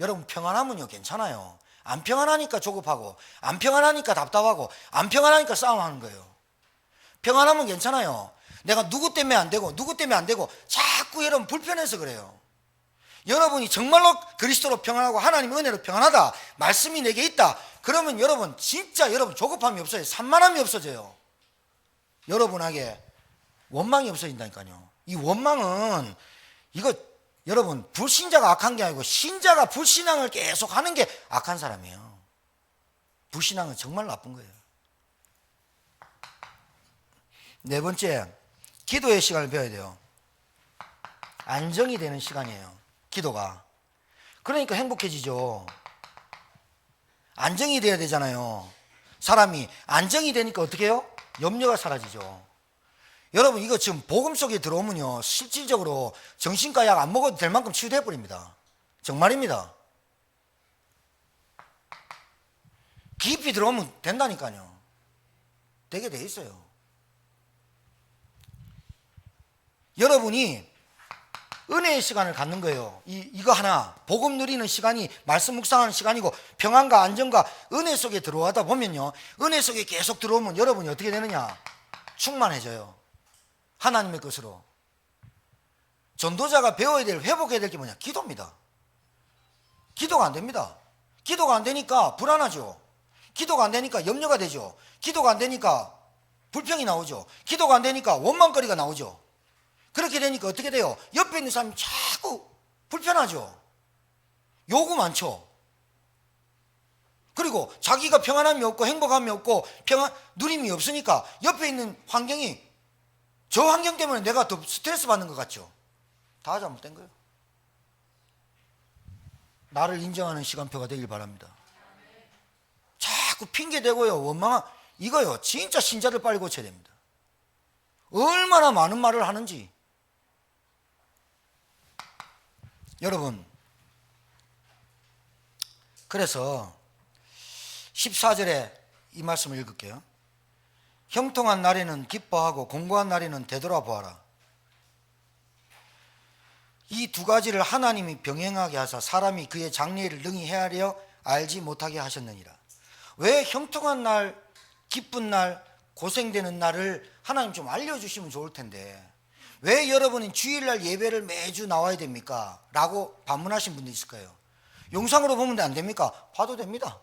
S1: 여러분 평안하면요 괜찮아요. 안 평안하니까 조급하고, 안 평안하니까 답답하고, 안 평안하니까 싸움하는 거예요. 평안하면 괜찮아요. 내가 누구 때문에 안 되고 자꾸 여러분 불편해서 그래요. 여러분이 정말로 그리스도로 평안하고 하나님의 은혜로 평안하다, 말씀이 내게 있다, 그러면 여러분 진짜 여러분 조급함이 없어요. 산만함이 없어져요. 여러분에게 원망이 없어진다니까요. 이 원망은 이거 여러분 불신자가 악한 게 아니고 신자가 불신앙을 계속 하는 게 악한 사람이에요. 불신앙은 정말 나쁜 거예요. 네 번째, 기도의 시간을 배워야 돼요. 안정이 되는 시간이에요. 기도가. 그러니까 행복해지죠. 안정이 돼야 되잖아요. 사람이 안정이 되니까 어떻게 해요? 염려가 사라지죠. 여러분 이거 지금 복음 속에 들어오면요 실질적으로 정신과 약 안 먹어도 될 만큼 치유돼 버립니다. 정말입니다. 깊이 들어오면 된다니까요. 되게 돼 있어요. 여러분이 은혜의 시간을 갖는 거예요. 이거 하나, 복음 누리는 시간이 말씀 묵상하는 시간이고, 평안과 안정과 은혜 속에 들어가다 보면요, 은혜 속에 계속 들어오면 여러분이 어떻게 되느냐? 충만해져요. 하나님의 것으로. 전도자가 배워야 될, 회복해야 될 게 뭐냐? 기도입니다. 기도가 안 됩니다. 기도가 안 되니까 불안하죠. 기도가 안 되니까 염려가 되죠. 기도가 안 되니까 불평이 나오죠. 기도가 안 되니까 원망거리가 나오죠. 그렇게 되니까 어떻게 돼요? 옆에 있는 사람이 자꾸 불편하죠. 요구 많죠. 그리고 자기가 평안함이 없고 행복함이 없고 누림이 없으니까 옆에 있는 환경이, 저 환경 때문에 내가 더 스트레스 받는 것 같죠. 다 잘못된 거예요. 나를 인정하는 시간표가 되길 바랍니다. 자꾸 핑계대고요, 원망한, 이거요, 진짜 신자를 빨리 고쳐야 됩니다. 얼마나 많은 말을 하는지. 여러분, 그래서 14절에 이 말씀을 읽을게요. 형통한 날에는 기뻐하고 공고한 날에는 되돌아보아라. 이 두 가지를 하나님이 병행하게 하사 사람이 그의 장래를 능히 헤아려 알지 못하게 하셨느니라. 왜 형통한 날, 기쁜 날, 고생되는 날을 하나님 좀 알려주시면 좋을 텐데 왜 여러분은 주일날 예배를 매주 나와야 됩니까? 라고 반문하신 분도 있을 거예요. 영상으로 보면 안 됩니까? 봐도 됩니다.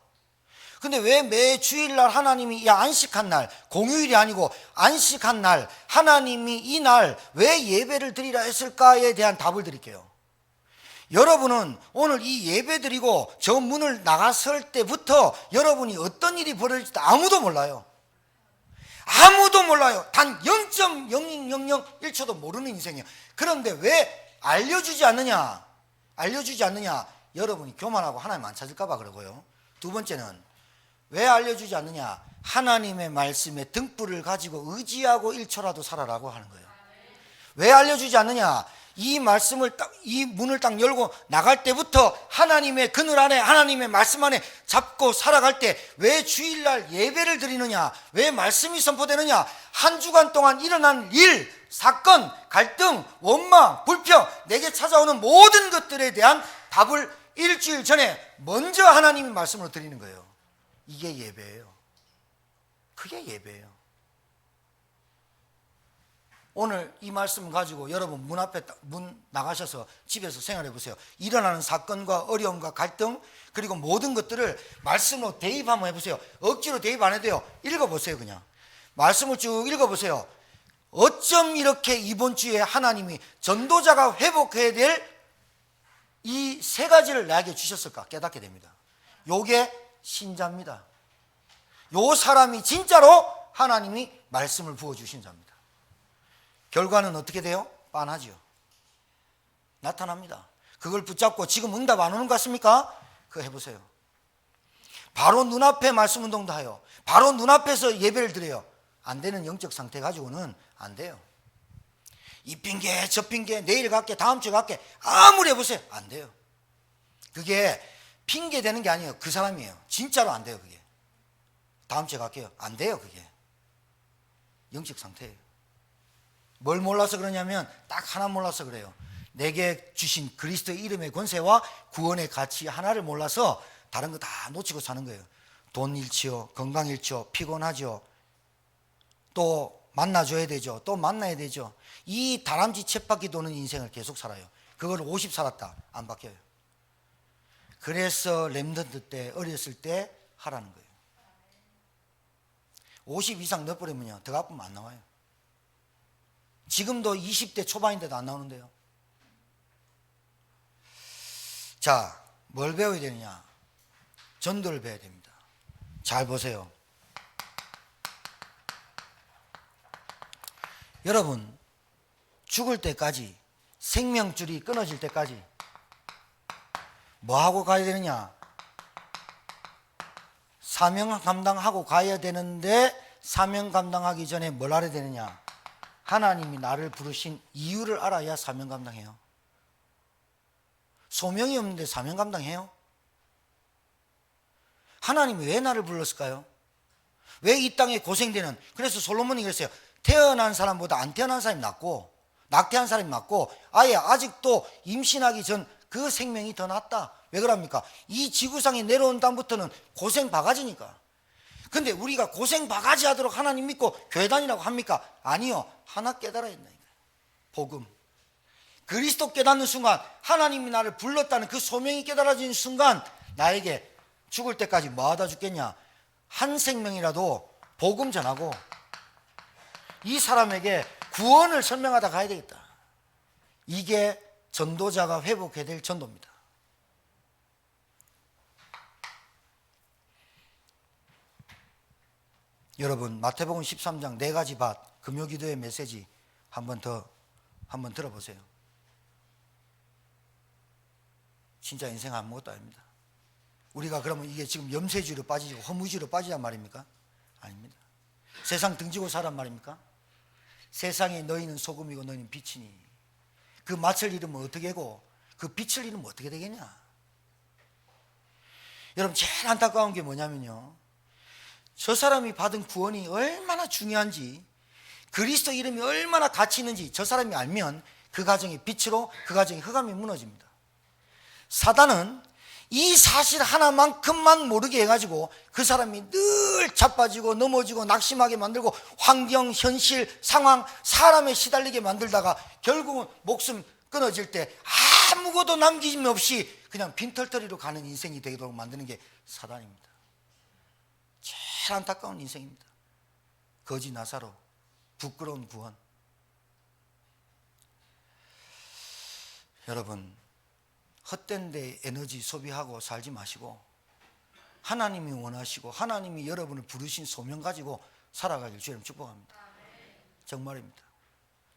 S1: 근데 왜 매 주일날 하나님이 안식한 날, 공휴일이 아니고 안식한 날, 하나님이 이 날 왜 예배를 드리라 했을까에 대한 답을 드릴게요. 여러분은 오늘 이 예배 드리고 저 문을 나갔을 때부터 여러분이 어떤 일이 벌어질지 아무도 몰라요. 아무도 몰라요. 단 0.0001초도 모르는 인생이에요. 그런데 왜 알려주지 않느냐? 여러분이 교만하고 하나님 안 찾을까 봐 그러고요. 두 번째는 왜 알려주지 않느냐? 하나님의 말씀에 등불을 가지고 의지하고 1초라도 살아라고 하는 거예요. 왜 알려주지 않느냐? 이 말씀을 딱, 이 문을 딱 열고 나갈 때부터 하나님의 그늘 안에, 하나님의 말씀 안에 잡고 살아갈 때 왜 주일날 예배를 드리느냐? 왜 말씀이 선포되느냐? 한 주간 동안 일어난 일, 사건, 갈등, 원망, 불평, 내게 찾아오는 모든 것들에 대한 답을 일주일 전에 먼저 하나님의 말씀으로 드리는 거예요. 이게 예배예요. 그게 예배예요. 오늘 이 말씀 가지고 여러분 문 앞에 문 나가셔서 집에서 생활해 보세요. 일어나는 사건과 어려움과 갈등 그리고 모든 것들을 말씀으로 대입 한번 해보세요. 억지로 대입 안 해도 돼요. 읽어보세요. 그냥 말씀을 쭉 읽어보세요. 어쩜 이렇게 이번 주에 하나님이 전도자가 회복해야 될 이 세 가지를 나에게 주셨을까 깨닫게 됩니다. 요게 신자입니다. 요 사람이 진짜로 하나님이 말씀을 부어주신 자입니다. 결과는 어떻게 돼요? 빤하지요. 나타납니다. 그걸 붙잡고 지금 응답 안 오는 것 같습니까? 그거 해보세요. 바로 눈앞에 말씀 운동도 해요. 바로 눈앞에서 예배를 드려요. 안 되는 영적 상태 가지고는 안 돼요. 이 핑계 저 핑계 내일 갈게 다음 주에 갈게 아무리 해보세요. 안 돼요. 그게 핑계 되는 게 아니에요. 그 사람이에요. 진짜로 안 돼요. 그게 다음 주에 갈게요. 안 돼요. 그게 영적 상태예요. 뭘 몰라서 그러냐면 딱 하나 몰라서 그래요. 내게 주신 그리스도의 이름의 권세와 구원의 가치 하나를 몰라서 다른 거 다 놓치고 사는 거예요. 돈 잃지요, 건강 잃죠, 피곤하죠, 또 만나줘야 되죠, 또 만나야 되죠. 이 다람쥐 쳇바퀴 도는 인생을 계속 살아요. 그걸 50 살았다 안 바뀌어요. 그래서 렘넌트 때 어렸을 때 하라는 거예요. 50 이상 넣어버리면요 더 아프면 안 나와요. 지금도 20대 초반인데도 안 나오는데요. 자, 뭘 배워야 되느냐? 전도를 배워야 됩니다. 잘 보세요. 여러분, 죽을 때까지, 생명줄이 끊어질 때까지 뭐하고 가야 되느냐? 사명 감당하고 가야 되는데 사명 감당하기 전에 뭘 알아야 되느냐? 하나님이 나를 부르신 이유를 알아야 사명 감당해요. 소명이 없는데 사명 감당해요? 하나님이 왜 나를 불렀을까요? 왜 이 땅에 고생되는, 그래서 솔로몬이 그랬어요. 태어난 사람보다 안 태어난 사람이 낫고, 낙태한 사람이 낫고, 아예 아직도 임신하기 전 그 생명이 더 낫다. 왜 그럽니까? 이 지구상에 내려온 다음부터는 고생 바가지니까. 근데 우리가 고생 바가지 하도록 하나님 믿고 교회 다니라고 합니까? 아니요. 하나 깨달아야 된다니까요. 복음. 그리스도 깨닫는 순간, 하나님이 나를 불렀다는 그 소명이 깨달아지는 순간, 나에게 죽을 때까지 뭐 하다 죽겠냐? 한 생명이라도 복음 전하고 이 사람에게 구원을 설명하다 가야 되겠다. 이게 전도자가 회복해야 될 전도입니다. 여러분, 마태복음 13장 네 가지 밭 금요기도의 메시지 한번 들어보세요. 진짜 인생 아무것도 아닙니다. 우리가 그러면 이게 지금 염세주의로 빠지고 허무주의로 빠지란 말입니까? 아닙니다. 세상 등지고 사란 말입니까? 세상에 너희는 소금이고 너희는 빛이니 그 맛을 잃으면 어떻게 하고 그 빛을 잃으면 어떻게 되겠냐? 여러분 제일 안타까운 게 뭐냐면요, 저 사람이 받은 구원이 얼마나 중요한지, 그리스도 이름이 얼마나 가치 있는지 저 사람이 알면 그 가정의 빛으로 그 가정의 흑암이 무너집니다. 사단은 이 사실 하나만큼만 모르게 해가지고 그 사람이 늘 자빠지고 넘어지고 낙심하게 만들고 환경, 현실, 상황, 사람에 시달리게 만들다가 결국은 목숨 끊어질 때 아무것도 남김 없이 그냥 빈털터리로 가는 인생이 되도록 만드는 게 사단입니다. 제일 안타까운 인생입니다. 거지 나사로, 부끄러운 구원. 여러분 헛된 데 에너지 소비하고 살지 마시고 하나님이 원하시고 하나님이 여러분을 부르신 소명 가지고 살아가길 주님 축복합니다. 정말입니다.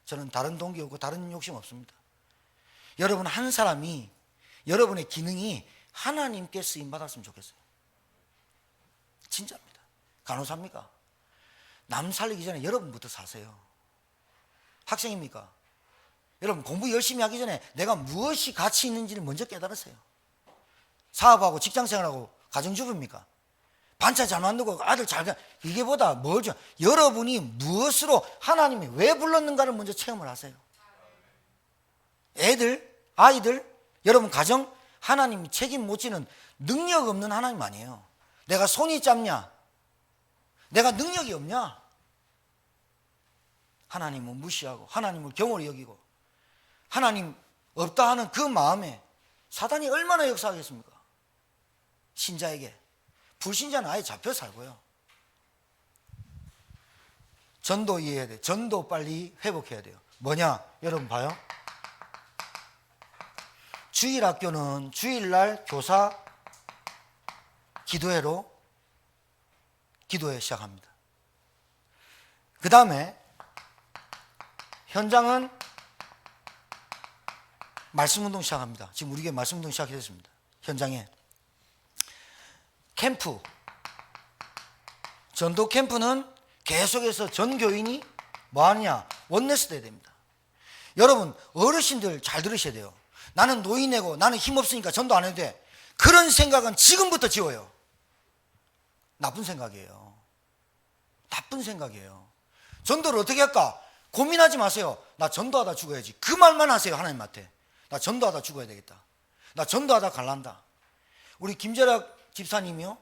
S1: 저는 다른 동기 없고 다른 욕심 없습니다. 여러분 한 사람이, 여러분의 기능이 하나님께 쓰임받았으면 좋겠어요. 진짜입니다. 간호사입니까? 남 살리기 전에 여러분부터 사세요. 학생입니까? 여러분 공부 열심히 하기 전에 내가 무엇이 가치 있는지를 먼저 깨달으세요. 사업하고 직장생활하고 가정주부입니까? 반찬 잘 만들고 아들 잘, 이게 보다 뭐죠? 여러분이 무엇으로 하나님이 왜 불렀는가를 먼저 체험을 하세요. 애들, 아이들, 여러분 가정, 하나님이 책임 못 지는 능력 없는 하나님 아니에요. 내가 손이 짧냐? 내가 능력이 없냐? 하나님을 무시하고 하나님을 경홀히 여기고 하나님 없다 하는 그 마음에 사단이 얼마나 역사하겠습니까? 신자에게. 불신자는 아예 잡혀 살고요. 전도 이해해야 돼요. 전도 빨리 회복해야 돼요. 뭐냐? 여러분 봐요. 주일학교는 주일날 교사 기도회로 기도회 시작합니다. 그 다음에 현장은 말씀운동 시작합니다. 지금 우리에게 말씀운동 시작했습니다. 현장에 캠프, 전도 캠프는 계속해서 전 교인이 뭐 하느냐? 원네스 돼야 됩니다. 여러분 어르신들 잘 들으셔야 돼요. 나는 노인이고 나는 힘없으니까 전도 안 해도 돼. 그런 생각은 지금부터 지워요. 나쁜 생각이에요. 나쁜 생각이에요. 전도를 어떻게 할까? 고민하지 마세요. 나 전도하다 죽어야지. 그 말만 하세요. 하나님한테. 나 전도하다 죽어야 되겠다. 나 전도하다 갈란다. 우리 김재락 집사님이요,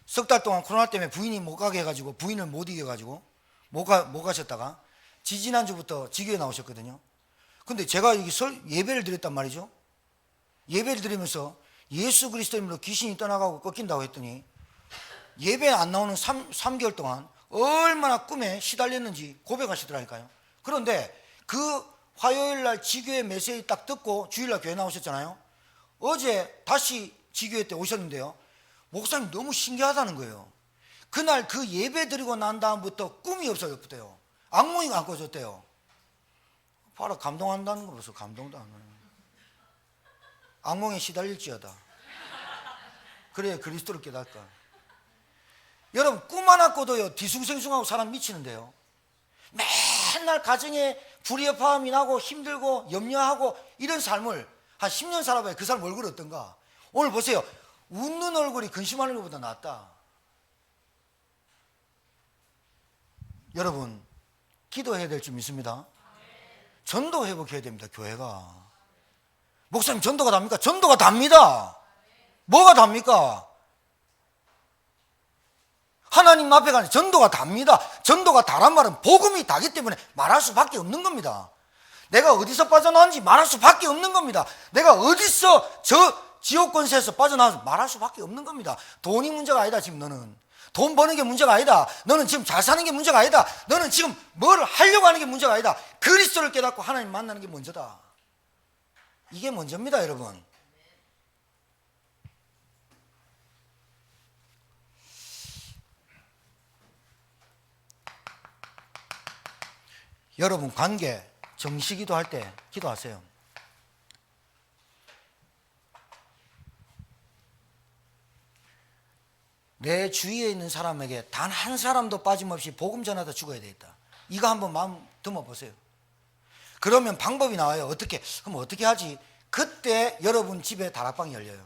S1: 석 달 동안 코로나 때문에 부인이 못 가게 해가지고 부인을 못 이겨가지고 못 가셨다가 지지난주부터 지교에 나오셨거든요. 근데 제가 여기 예배를 드렸단 말이죠. 예배를 드리면서 예수 그리스도 이름으로 귀신이 떠나가고 꺾인다고 했더니 예배 안 나오는 3개월 동안 얼마나 꿈에 시달렸는지 고백하시더라니까요. 그런데 그 화요일날 지교회 메시지 딱 듣고 주일날 교회 나오셨잖아요. 어제 다시 지교회 때 오셨는데요, 목사님 너무 신기하다는 거예요. 그날 그 예배 드리고 난 다음부터 꿈이 없어졌대요. 악몽이 안 꿔졌대요. 바로 감동한다는 거 벌써 감동도 안 해요. 악몽에 시달릴지어다. 그래야 그리스도를 깨달을까. 여러분 꿈 하나 꿔도요 뒤숭생숭하고 사람 미치는데요, 맨날 가정에 불의협함이 나고 힘들고 염려하고 이런 삶을 한 10년 살아봐야 그 사람 얼굴이 어떤가. 오늘 보세요. 웃는 얼굴이 근심하는 것보다 낫다. 여러분 기도해야 될 줄 믿습니다. 전도 회복해야 됩니다. 교회가. 목사님 전도가 답니까? 전도가 답니다. 뭐가 답니까? 하나님 앞에 가는 전도가 답니다. 전도가 다란 말은 복음이 다기 때문에 말할 수밖에 없는 겁니다. 내가 어디서 빠져나왔는지 말할 수밖에 없는 겁니다. 내가 어디서 저 지옥 권세에서 빠져나와서 말할 수밖에 없는 겁니다. 돈이 문제가 아니다. 지금 너는 돈 버는 게 문제가 아니다. 너는 지금 잘 사는 게 문제가 아니다. 너는 지금 뭘 하려고 하는 게 문제가 아니다. 그리스도를 깨닫고 하나님 만나는 게 먼저다. 이게 먼저입니다, 여러분. 여러분 관계 정시기도 할 때 기도하세요. 내 주위에 있는 사람에게 단 한 사람도 빠짐없이 복음 전하다 죽어야 되겠다. 이거 한번 마음 담아 보세요. 그러면 방법이 나와요. 그럼 어떻게 하지? 그때 여러분 집에 다락방이 열려요.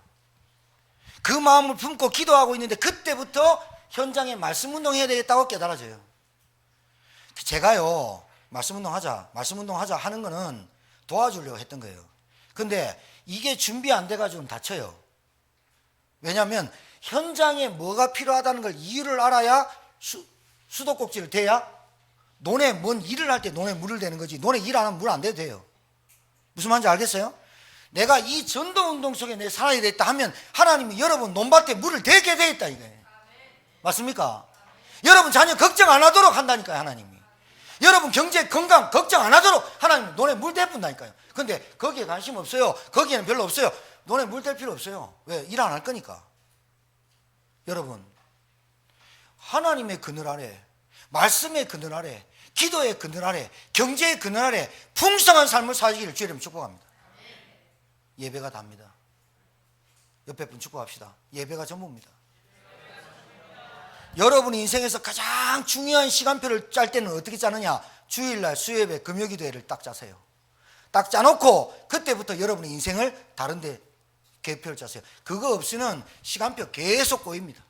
S1: 그 마음을 품고 기도하고 있는데 그때부터 현장에 말씀 운동해야 되겠다고 깨달아져요. 제가요, 말씀 운동하자 하는 거는 도와주려고 했던 거예요. 근데 이게 준비 안 돼가지고는 다쳐요. 왜냐하면 현장에 뭐가 필요하다는 걸 이유를 알아야 수도꼭지를 대야 논에 뭔 일을 할 때 논에 물을 대는 거지, 논에 일 안 하면 물 안 대도 돼요. 무슨 말인지 알겠어요? 내가 이 전도운동 속에 내 살아야 되겠다 하면 하나님이 여러분 논밭에 물을 대게 되겠다 이거예요. 맞습니까? 여러분 자녀 걱정 안 하도록 한다니까요, 하나님이. 여러분 경제 건강 걱정 안 하도록 하나님이 논에 물 대푼다니까요. 근데 거기에 관심 없어요. 거기에는 별로 없어요. 논에 물 댈 필요 없어요. 왜? 일 안 할 거니까. 여러분, 하나님의 그늘 아래, 말씀의 그늘 아래, 기도의 그늘 아래, 경제의 그늘 아래 풍성한 삶을 사시기를 주의 이름으로 축복합니다. 예배가 답니다. 옆에 분 축복합시다. 예배가 전부입니다. 여러분이 인생에서 가장 중요한 시간표를 짤 때는 어떻게 짜느냐? 주일날 수요예배, 금요기도회를 딱 짜세요. 딱 짜놓고 그때부터 여러분의 인생을 다른 데 계획표를 짜세요. 그거 없이는 시간표 계속 꼬입니다.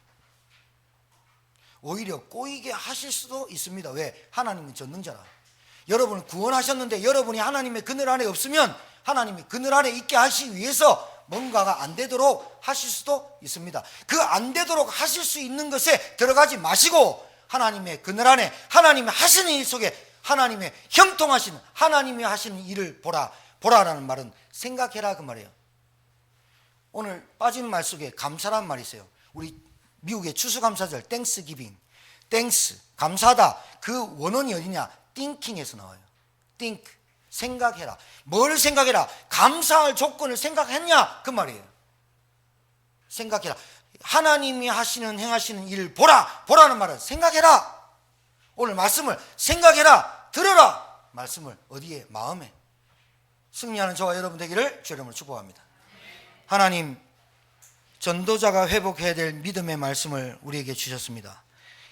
S1: 오히려 꼬이게 하실 수도 있습니다. 왜? 하나님은 전능자라. 여러분을 구원하셨는데 여러분이 하나님의 그늘 안에 없으면 하나님이 그늘 안에 있게 하시기 위해서 뭔가가 안 되도록 하실 수도 있습니다. 그 안 되도록 하실 수 있는 것에 들어가지 마시고 하나님의 그늘 안에 하나님이 하시는 일 속에 하나님의 형통하시는 하나님이 하시는 일을 보라라는 말은 생각해라 그 말이에요. 오늘 빠진 말 속에 감사라는 말이 있어요. 우리 미국의 추수감사절 땡스기빙, 땡스, 감사하다. 그 원어는 어디냐? thinking에서 나와요. think, 생각해라. 뭘 생각해라? 감사할 조건을 생각했냐? 그 말이에요. 생각해라. 하나님이 하시는 행하시는 일을 보라는 말은 생각해라. 오늘 말씀을 생각해라. 들어라. 말씀을 어디에? 마음에. 승리하는 저와 여러분 되기를 주의 이름으로 축복합니다. 하나님, 전도자가 회복해야 될 믿음의 말씀을 우리에게 주셨습니다.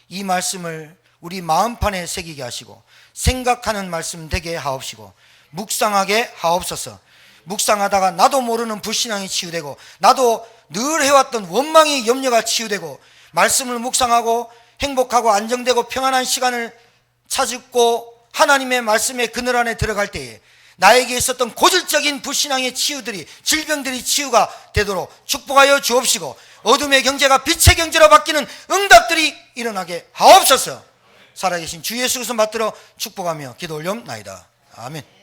S1: 이 말씀을 우리 마음판에 새기게 하시고 생각하는 말씀 되게 하옵시고 묵상하게 하옵소서. 묵상하다가 나도 모르는 불신앙이 치유되고 나도 늘 해왔던 원망이 염려가 치유되고 말씀을 묵상하고 행복하고 안정되고 평안한 시간을 찾고 하나님의 말씀의 그늘 안에 들어갈 때에 나에게 있었던 고질적인 불신앙의 치유들이 질병들이 치유가 되도록 축복하여 주옵시고 어둠의 경제가 빛의 경제로 바뀌는 응답들이 일어나게 하옵소서. 살아계신 주 예수 그리스도 받들어 축복하며 기도 올려옵나이다. 아멘.